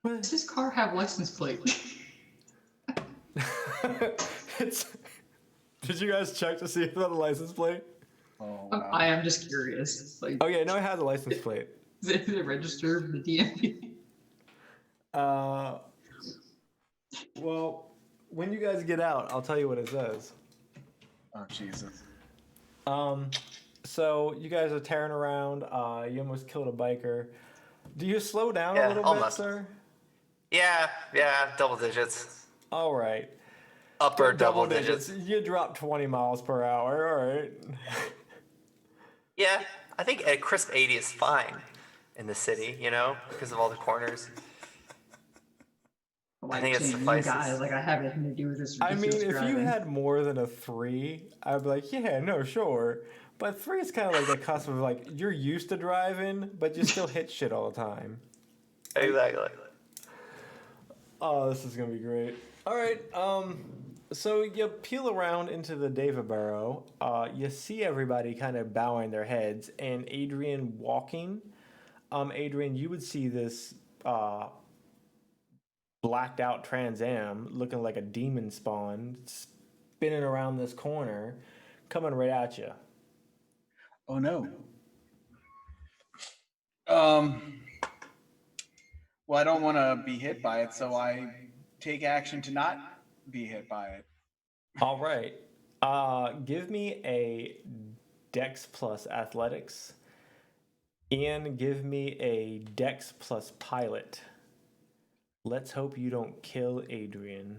Does his car have license plate? it's. Did you guys check to see if it had a license plate? Oh no. I am just curious. Like, Oh yeah, no, it has a license plate. is it registered with the DMV? Well, when you guys get out, I'll tell you what it says. Oh Jesus. So you guys are tearing around. You almost killed a biker. Do you slow down Yeah, a little almost. bit, sir? Yeah, double digits. All right. Upper double digits. You dropped 20 miles per hour. All right. Yeah, I think a crisp 80 is fine in the city, because of all the corners. Like, think it saying, suffices. You guys, like, I have anything to do with this. I mean, ridiculous if you driving. had more than a 3, I'd be like, yeah, no, sure. But 3 is kind of like the cusp of like, you're used to driving, but you still hit shit all the time. Exactly. Oh, this is gonna be great. All right, so you peel around into the David Barrow. You see everybody kind of bowing their heads, and Adrian walking. Adrian, you would see this blacked out Trans Am looking like a demon spawn, spinning around this corner, coming right at you. Oh no. Well, I don't want to be hit by it, so I take action to not be hit by it. All right. Give me a Dex plus Athletics. Ian, give me a Dex plus Pilot. Let's hope you don't kill Adrian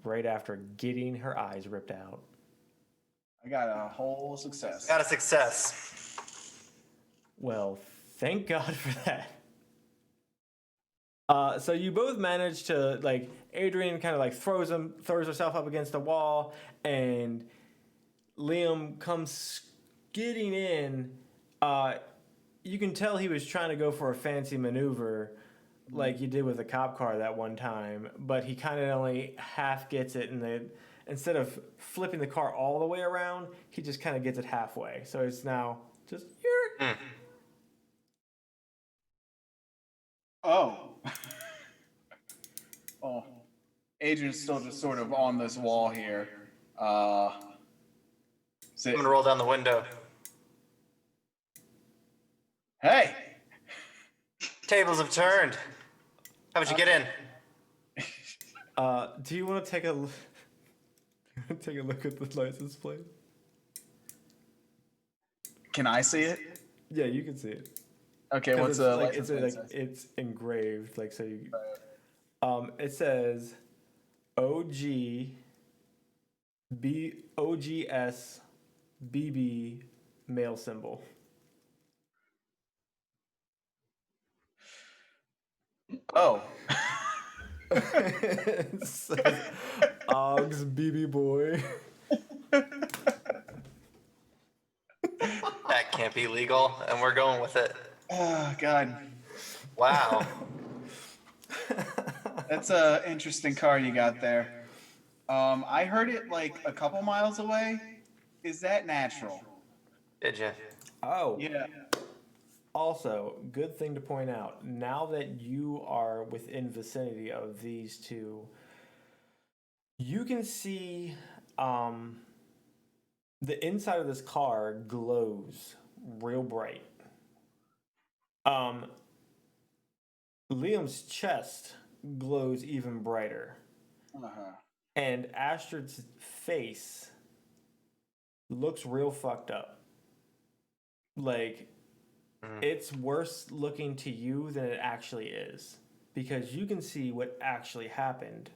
right after getting her eyes ripped out. I got a whole success. Got a success. Well, thank God for that. So you both manage to, like, Adrian kind of like throws herself up against the wall, and Liam comes skidding in. You can tell he was trying to go for a fancy maneuver like you did with the cop car that one time, but he kind of only half gets it, and instead of flipping the car all the way around, he just kind of gets it halfway. So it's now just here. Oh. Oh. Adrian's still just sort of on this wall here. I'm gonna roll down the window. Hey! Tables have turned. How would you get in? Do you want to take a take a look at the license plate? Can I see it? Yeah, you can see it. Okay, 'Cause what's it's the like license it's plate like says? it's engraved, like so you. It says OG OGS BB male symbol. Oh. It says Og's BB boy. That can't be legal, and we're going with it. Oh God. Wow. That's a interesting car you got there. I heard it like a couple miles away. Is that natural? Did you? Oh, Yeah. also, good thing to point out. Now that you are within vicinity of these two, you can see the inside of this car glows real bright. Liam's chest glows even brighter. Uh-huh. And Astrid's face looks real fucked up. Like, it's worse looking to you than it actually is. Because you can see what actually happened.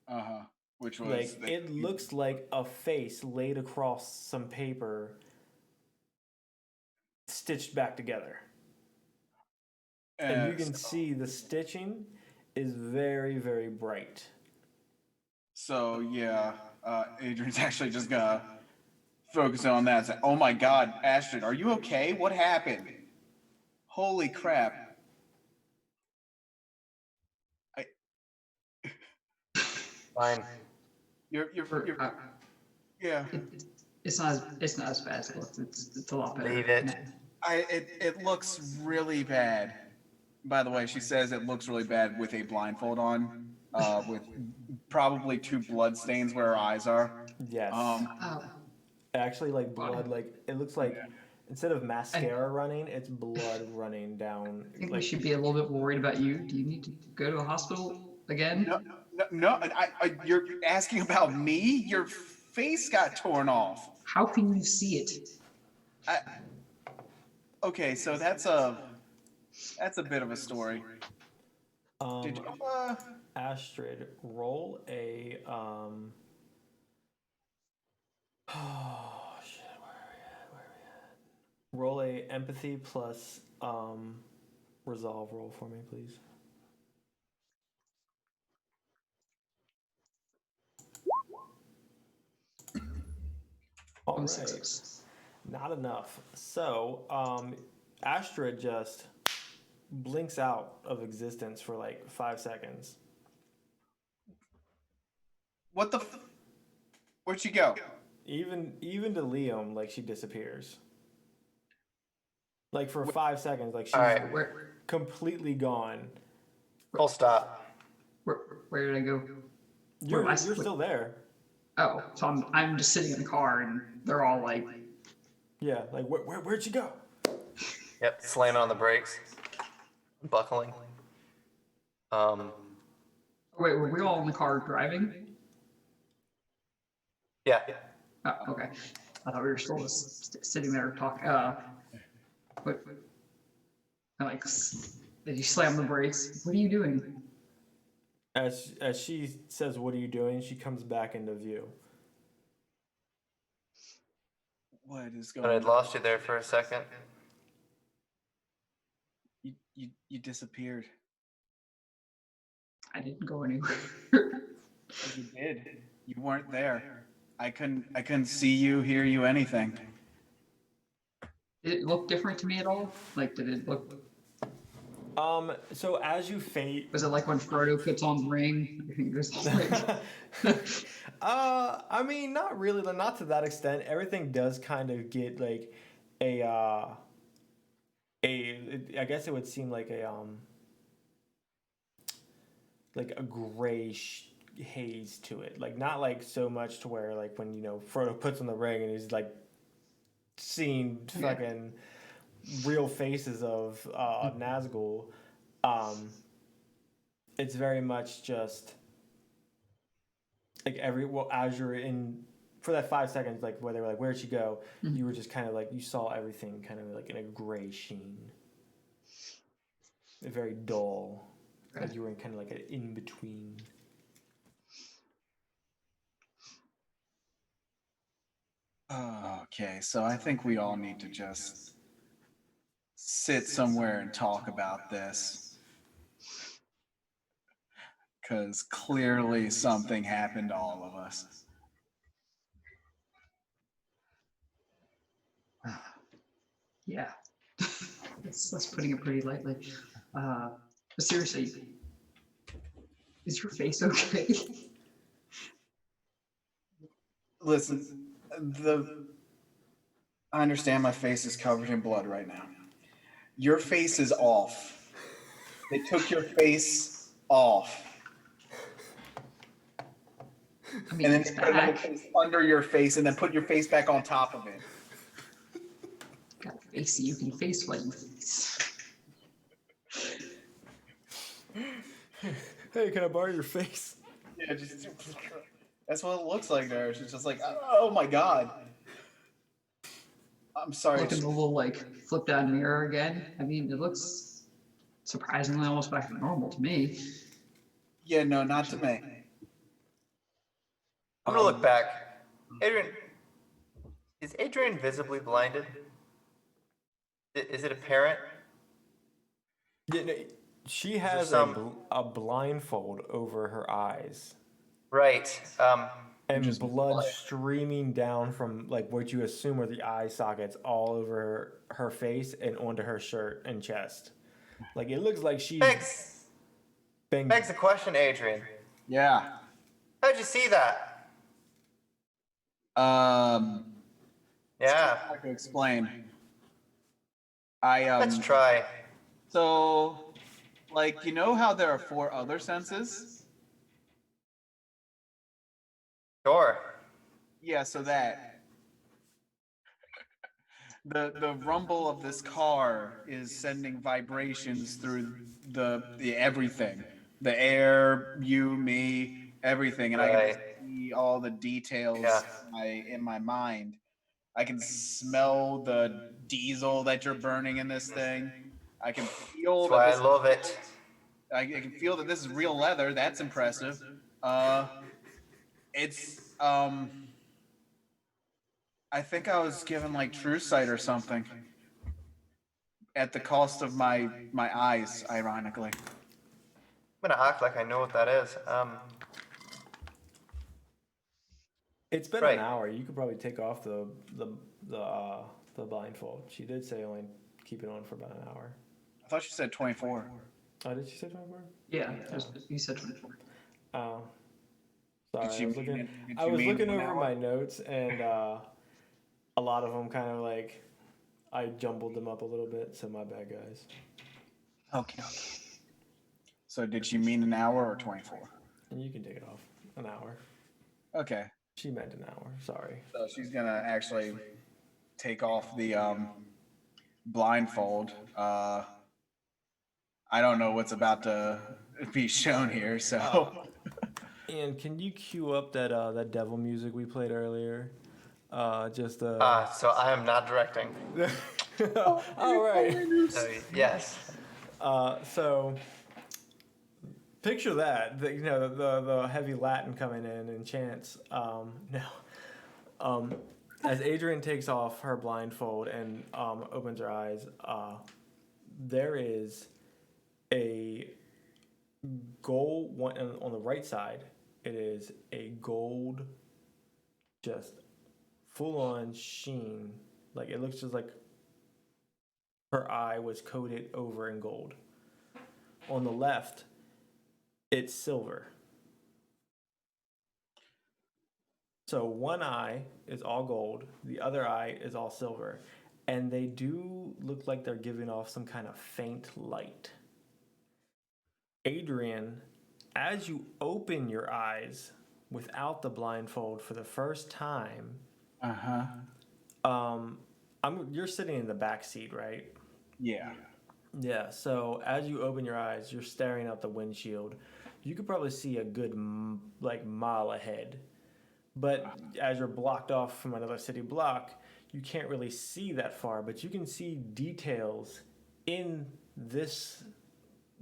Uh-huh. Which was Like, it looks like a face laid across some paper, stitched back together. And you can see the stitching is very, very bright. So yeah, Adrian's actually just gonna focus on that. Say, oh my God, Astrid, are you okay? What happened? Holy crap! Fine. You're yeah. It's not as bad as it looks. It's a lot better. Leave it. Nah. It looks really bad. By the way, she says it looks really bad with a blindfold on, with probably 2 blood stains where her eyes are. Yes. Oh, Actually, like blood, like it looks like Yeah. instead of mascara running, it's blood running down. I think we Like, should be a little bit worried about you. Do you need to go to a hospital again? No, you're asking about me? Your face got torn off. How can you see it? Okay, so that's a bit of a story. Did you? Astrid, roll a oh shit, where are we at? Roll a empathy plus resolve roll for me, please. All right. Sixes. Not enough. So, Astrid just blinks out of existence for like 5 seconds. What the? Where'd she go? Even to Liam, like she disappears. Like for 5 seconds, like she's All right. Where completely gone. Full stop. where did I go? You're am I- still there. Oh, so I'm just sitting in the car and they're all like, Yeah, like where'd you go? Yep. Slamming on the brakes. Buckling. wait, were we all in the car driving? Yeah. Oh, okay. I thought we were still just sitting there talking. What? Like, did you slam the brakes? What are you doing? As she says, "What are you doing?" She comes back into view. What is But going I'd on? lost you there for a second. You disappeared. I didn't go anywhere. You did. You weren't there. I couldn't see you, hear you, anything. Did it look different to me at all? Like, did it look? So as you fade, Was it like when Frodo puts on the ring? It was like, I mean, not really, not to that extent. Everything does kind of get like I guess it would seem like a gray haze to it. Like not like so much to where like when Frodo puts on the ring and he's like seeing fucking real faces of Nazgul. It's very much just like as you're in for that 5 seconds, like where they were like, where'd she go? You were just kind of like, you saw everything kind of like in a gray sheen, very dull. Like you were in kind of like an in between. Okay, so I think we all need to just sit somewhere and talk about this. Because clearly something happened to all of us. Yeah. That's putting it pretty lightly. But seriously, is your face okay? Listen, I understand my face is covered in blood right now. Your face is off. They took your face off. I mean, And then it's they put another back. face under your face and then put your face back on top of it. Got a face you can face what you face. Hey, can I borrow your face? Yeah, that's what it looks like there. She's just like, oh my god. I'm sorry. Look in the little like flip down mirror again. I mean, it looks surprisingly almost back to normal to me. Yeah, no, not to me. I'm gonna look back. Adrian, is Adrian visibly blinded? Is it apparent? Yeah, no, she has a blindfold over her eyes. Right. And blood streaming down from like what you assume are the eye sockets all over her face and onto her shirt and chest. Like it looks like she Begs the question, Adrian. Yeah. How'd you see that? Yeah. I can explain. Let's try. So, like, you know how there are 4 other senses? Sure. Yeah, so that. The rumble of this car is sending vibrations through the everything. The air, you, me, everything. And I Right. can see all the details in my mind. I can smell the diesel that you're burning in this thing. I can feel That's why I love it. I can feel that this is real leather. That's impressive. It's I think I was given like true sight or something. At the cost of my eyes, ironically. I'm gonna act like I know what that is. It's been Right. an hour. You could probably take off the blindfold. She did say only keep it on for about an hour. I thought you said 24. Oh, did she say 24? Yeah, you said 24. Oh. Sorry, Did I you was mean looking an over hour? my notes, and a lot of them kind of like I jumbled them up a little bit. So my bad, guys. Okay. So did she mean an hour or 24? And you can take it off. An hour. Okay. She meant an hour. Sorry. So she's gonna actually take off the blindfold. I don't know what's about to be shown here, so. And can you cue up that devil music we played earlier? So I am not directing. All right. Yes. So picture that, the heavy Latin coming in and chants. As Adrian takes off her blindfold and opens her eyes, there is a gold one on the right side. It is a gold, just full-on sheen. Like it looks just like her eye was coated over in gold. On the left, it's silver. So one eye is all gold, the other eye is all silver, and they do look like they're giving off some kind of faint light. Adrian, as you open your eyes without the blindfold for the first time, you're sitting in the back seat, right? Yeah. Yeah, so as you open your eyes, you're staring out the windshield. you could probably see a good like mile ahead. But as you're blocked off from another city block, you can't really see that far, but you can see details in this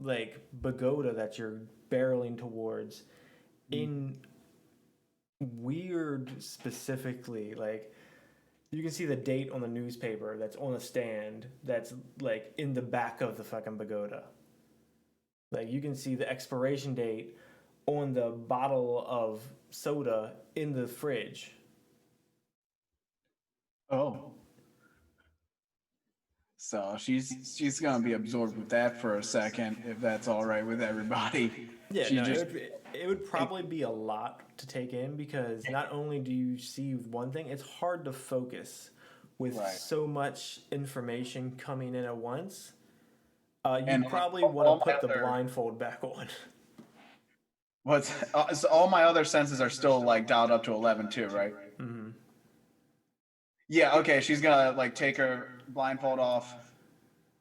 like pagoda that you're barreling towards in weird specifically like you can see the date on the newspaper that's on a stand that's like in the back of the fucking pagoda. Like you can see the expiration date on the bottle of soda in the fridge. Oh. So she's gonna be absorbed with that for a second, if that's all right with everybody. Yeah, She no, just it would probably be a lot to take in because not only do you see one thing, it's hard to focus with Right. so much information coming in at once. You And probably all want to my put the other- blindfold back on. what's so all my other senses are still like dialed up to 11 too, right? Mm-hmm. Yeah. Okay. She's gonna like take her blindfold off,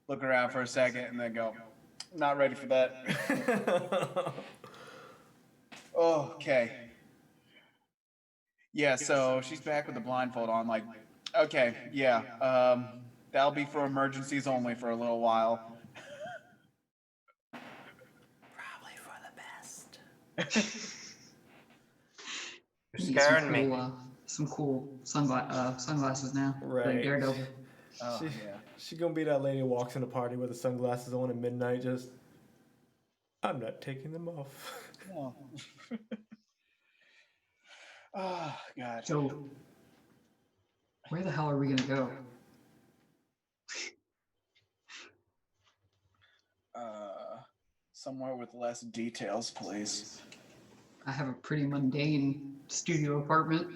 look around for a second, and then go. Not ready for that. Okay. Yeah, so she's back with the blindfold on, like, okay, yeah, that'll be for emergencies only for a little while. Probably for the best. You're You get scaring me. some cool sunglasses now. Right. Like Daredevil. Oh, She- yeah. She's gonna be that lady who walks in a party with the sunglasses on at midnight, just I'm not taking them off. Oh. Oh, God. So, where the hell are we gonna go? Somewhere with less details, please. I have a pretty mundane studio apartment.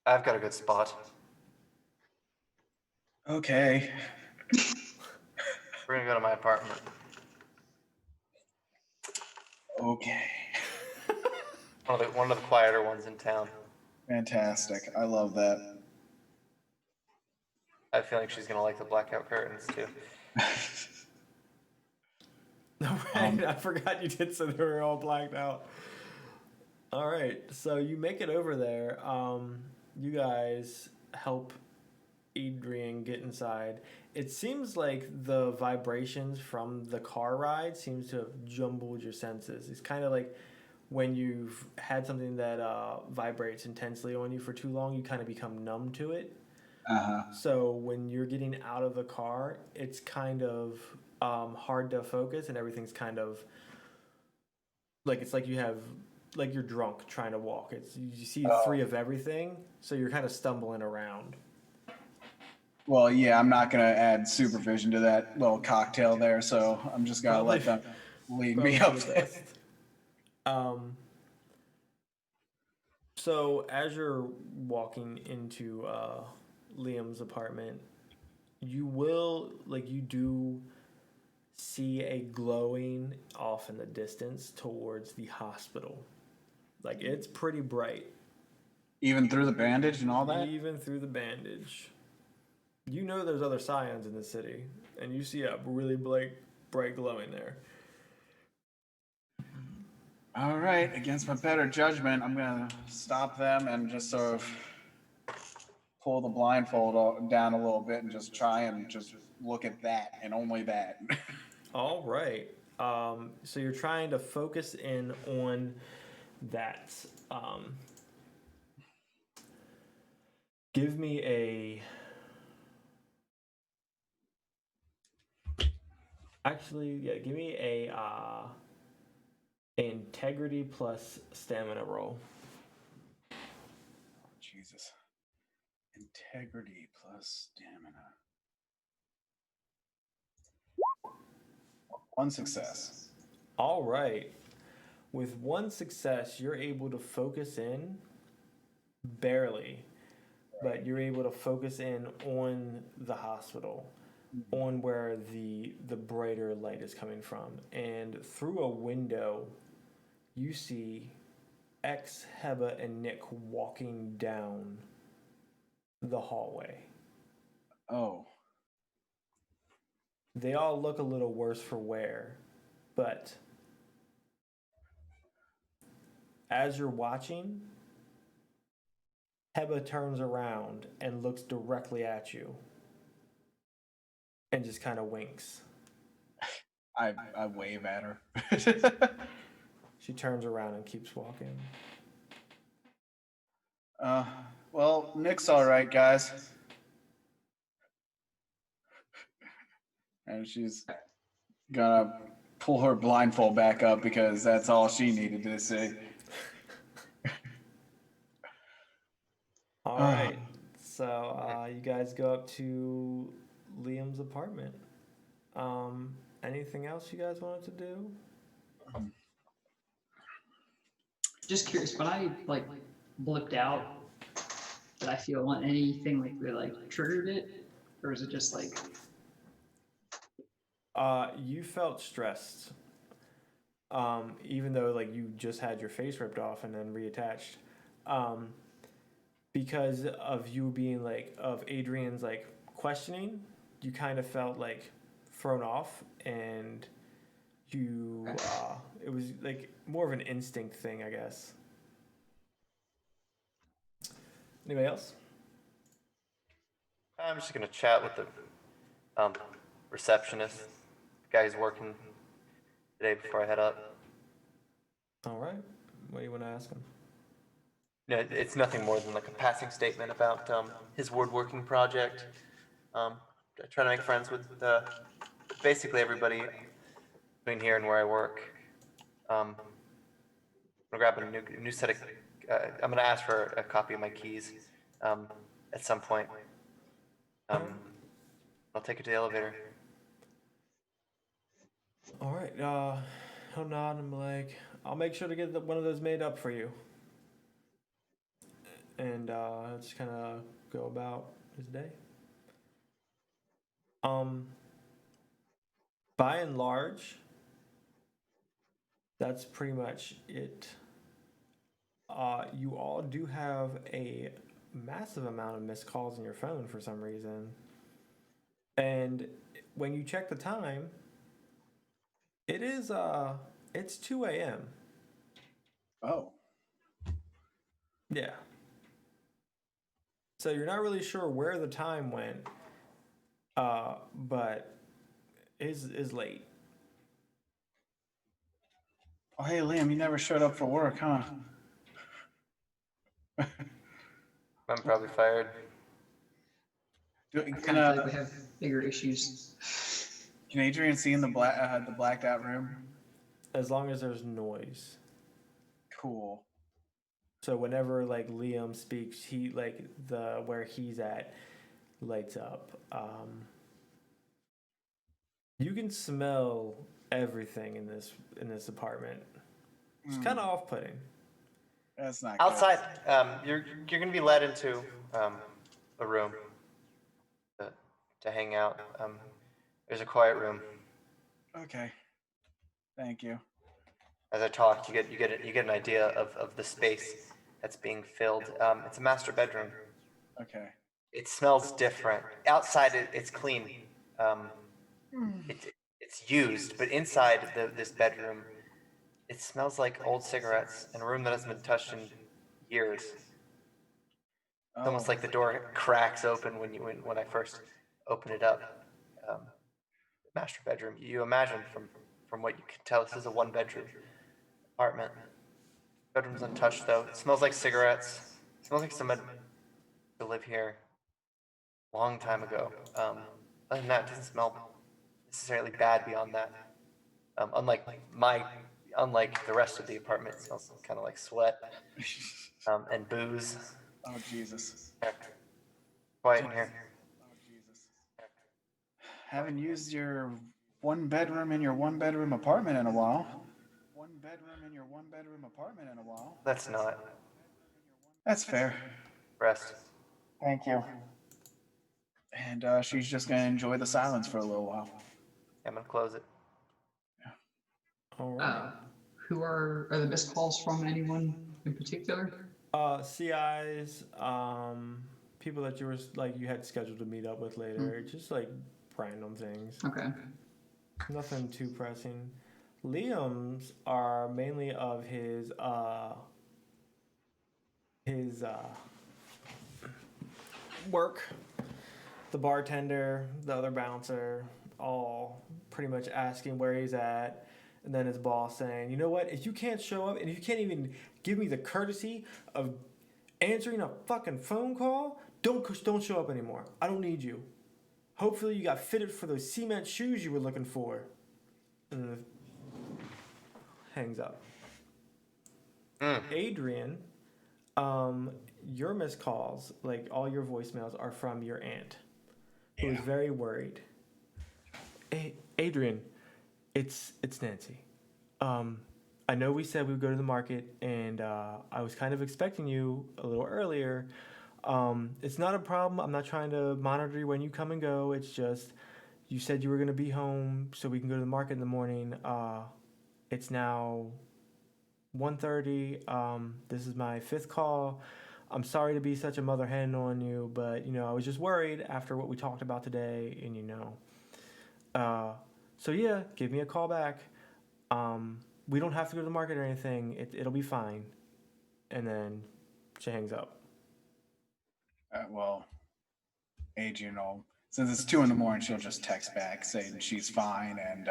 I've got a good spot. Okay. We're gonna go to my apartment. Okay. One of the quieter ones in town. Fantastic. I love that. I have a feeling she's gonna like the blackout curtains too. Right, I forgot you did so they were all blacked out. All right, so you make it over there. You guys help Adrian get inside. It seems like the vibrations from the car ride seems to have jumbled your senses. It's kind of like when you've had something that vibrates intensely on you for too long, you kind of become numb to it. Uh-huh. So when you're getting out of the car, it's kind of hard to focus, and everything's kind of like it's like you have like you're drunk trying to walk. It's you see three of everything, so you're kind of stumbling around. Well, yeah, I'm not gonna add supervision to that little cocktail there, so I'm just gonna let them lead me up Probably for the there. best. So as you're walking into Liam's apartment, you do see a glowing off in the distance towards the hospital. Like it's pretty bright, Even through the bandage and all that? even through the bandage. You know there's other Scions in the city, and you see a really bright glowing there. All right, against my better judgment, I'm gonna stop them and just sort of pull the blindfold down a little bit and just try and just look at that and only that. All right. So you're trying to focus in on that. Give me a. Actually, yeah, give me a integrity plus stamina roll. Jesus. Integrity plus stamina. One success. All right. With one success, you're able to focus in barely, but you're able to focus in on the hospital, on where the brighter light is coming from. And through a window, you see X, Heba, and Nick walking down the hallway. Oh. They all look a little worse for wear, but as you're watching, Heba turns around and looks directly at you and just kind of winks. I wave at her. She turns around and keeps walking. Well, Nick's all right, guys. And she's gonna pull her blindfold back up because that's all she needed to say. All right. So you guys go up to Liam's apartment. Anything else you guys wanted to do? Just curious, when I like blipped out, did I feel anything like that like triggered it, or is it just like? You felt stressed. Even though like you just had your face ripped off and then reattached. Because of you being like of Adrian's like questioning, you kind of felt like thrown off, and you it was like more of an instinct thing, I guess. Anybody else? I'm just gonna chat with the receptionist, the guy who's working today before I head up. All right. What do you want to ask him? No, it's nothing more than like a passing statement about his woodworking project. Trying to make friends with basically everybody between here and where I work. I'm gonna grab a new set of. I'm gonna ask for a copy of my keys at some point. I'll take it to the elevator. All right. He'll nod and be like, "I'll make sure to get one of those made up for you." And he'll just kind of go about his day. By and large, that's pretty much it. You all do have a massive amount of missed calls on your phone for some reason. And when you check the time, it is it's 2 a.m. Oh. Yeah. So you're not really sure where the time went, but is late. Oh, hey, Liam, you never showed up for work, huh? I'm probably fired. I kind of feel like we have bigger issues. Can Adrian see in the blacked out room? As long as there's noise. Cool. So whenever like Liam speaks, he like the where he's at lights up. You can smell everything in this apartment. It's kind of off-putting. That's not Outside, you're gonna be led into a room to hang out. There's a quiet room. good. Okay. Thank you. As I talk, you get an idea of the space that's being filled. It's a master bedroom. Okay. It smells different. Outside, it's clean. It's used, but inside this bedroom, it smells like old cigarettes in a room that hasn't been touched in years. It's almost like the door cracks open when I first open it up. Master bedroom. You imagine from what you can tell, this is a one-bedroom apartment. Bedroom's untouched though. It smells like cigarettes. It smells like someone to live here a long time ago. Other than that, it doesn't smell necessarily bad beyond that. Unlike the rest of the apartment, it smells kind of like sweat and booze. Oh, Jesus. Quiet in here. Oh, Jesus. Haven't used your one bedroom in your one bedroom apartment in a while. One bedroom in your one bedroom apartment in a while. That's not. That's fair. Rest. Thank you. And she's just gonna enjoy the silence for a little while. I'm gonna close it. All right. Who are the missed calls from? Anyone in particular? CIs, people that you were like you had scheduled to meet up with later, just like random things. Okay. Nothing too pressing. Liam's are mainly of his his work. The bartender, the other bouncer, all pretty much asking where he's at. And then his boss saying, you know what? If you can't show up and if you can't even give me the courtesy of answering a fucking phone call, don't show up anymore. I don't need you. Hopefully you got fitted for those cement shoes you were looking for. And then hangs up. Adrian, your missed calls, like all your voicemails, are from your aunt, who is very worried. Hey, Adrian, it's Nancy. I know we said we would go to the market, and I was kind of expecting you a little earlier. It's not a problem. I'm not trying to monitor you when you come and go. It's just you said you were going to be home so we can go to the market in the morning. It's now 1:30. This is my 5th call. I'm sorry to be such a mother hen on you, but I was just worried after what we talked about today, and so yeah, give me a call back. We don't have to go to the market or anything. It'll be fine. And then she hangs up. Well, Adrian, since it's 2 a.m, she'll just text back saying she's fine, and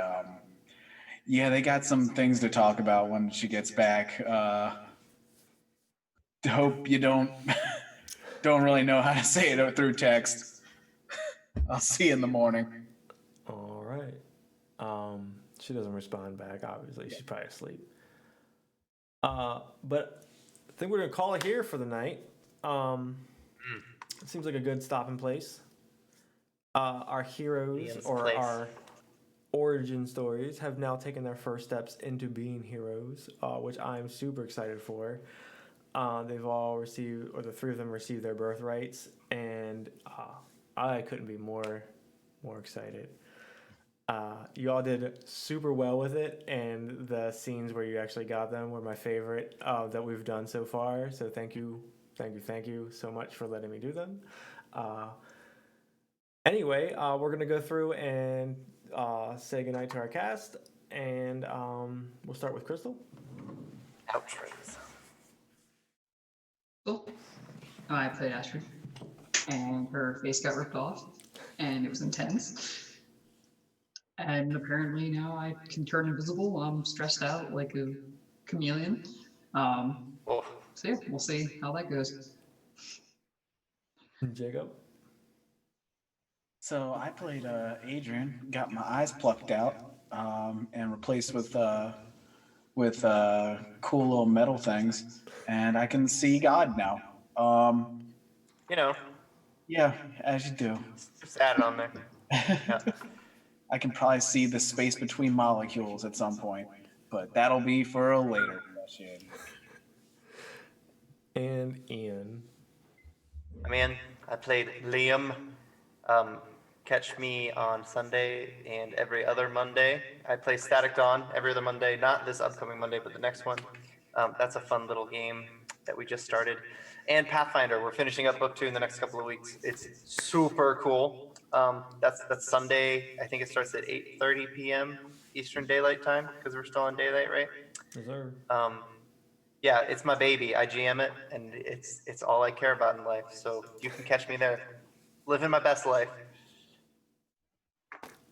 yeah, they got some things to talk about when she gets back. Hope you don't really know how to say it through text. I'll see you in the morning. All right. She doesn't respond back. Obviously, she's probably asleep. But I think we're gonna call it here for the night. It seems like a good stopping place. Our heroes our origin stories have now taken their first steps into being heroes, which I'm super excited for. They've all received, or the 3 of them received their birthrights, and I couldn't be more excited. You all did super well with it, and the scenes where you actually got them were my favorite that we've done so far. So thank you so much for letting me do them. Anyway, we're gonna go through and say goodnight to our cast, and we'll start with Crystal. Outros. Cool. I played Astrid, and her face got ripped off, and it was intense. And apparently now I can turn invisible. I'm stressed out like a chameleon. So yeah, we'll see how that goes. Jacob. So I played Adrian, got my eyes plucked out, and replaced with cool little metal things, and I can see God now. Yeah, as you do. Just add it on there. Yeah. I can probably see the space between molecules at some point, but that'll be for a later session. And Ian. I played Liam. Catch me on Sunday and every other Monday. I play Static Dawn every other Monday, not this upcoming Monday, but the next one. That's a fun little game that we just started. And Pathfinder, we're finishing up book 2 in the next couple of weeks. It's super cool. That's Sunday. I think it starts at 8:30 p.m. Eastern Daylight Time, because we're still on daylight, right? Yes, sir. Yeah, it's my baby. I GM it, and it's all I care about in life. So you can catch me there, living my best life.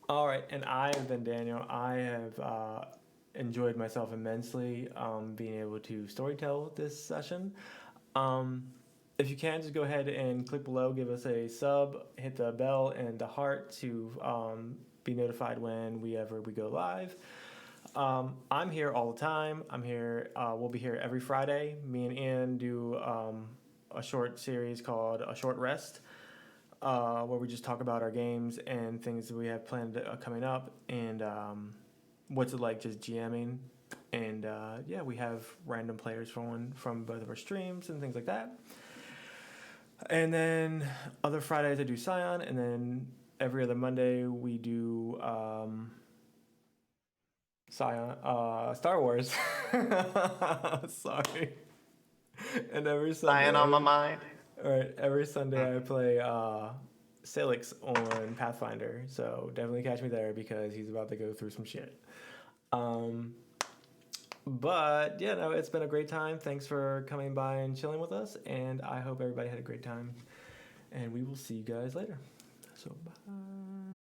All right, and I have been Daniel. I have enjoyed myself immensely being able to storytell this session. If you can, just go ahead and click below, give us a sub, hit the bell and the heart to be notified when we go live. I'm here all the time. I'm here. We'll be here every Friday. Me and Ian do a short series called A Short Rest, where we just talk about our games and things that we have planned coming up, and what's it like just GMing. And yeah, we have random players from both of our streams and things like that. And then other Fridays I do Scion, and then every other Monday we do Scion, Star Wars. Sorry. And every Sunday. Scion on my mind. All right, every Sunday I play Salix on Pathfinder, so definitely catch me there because he's about to go through some shit. But yeah, no, it's been a great time. Thanks for coming by and chilling with us, and I hope everybody had a great time. And we will see you guys later. So bye.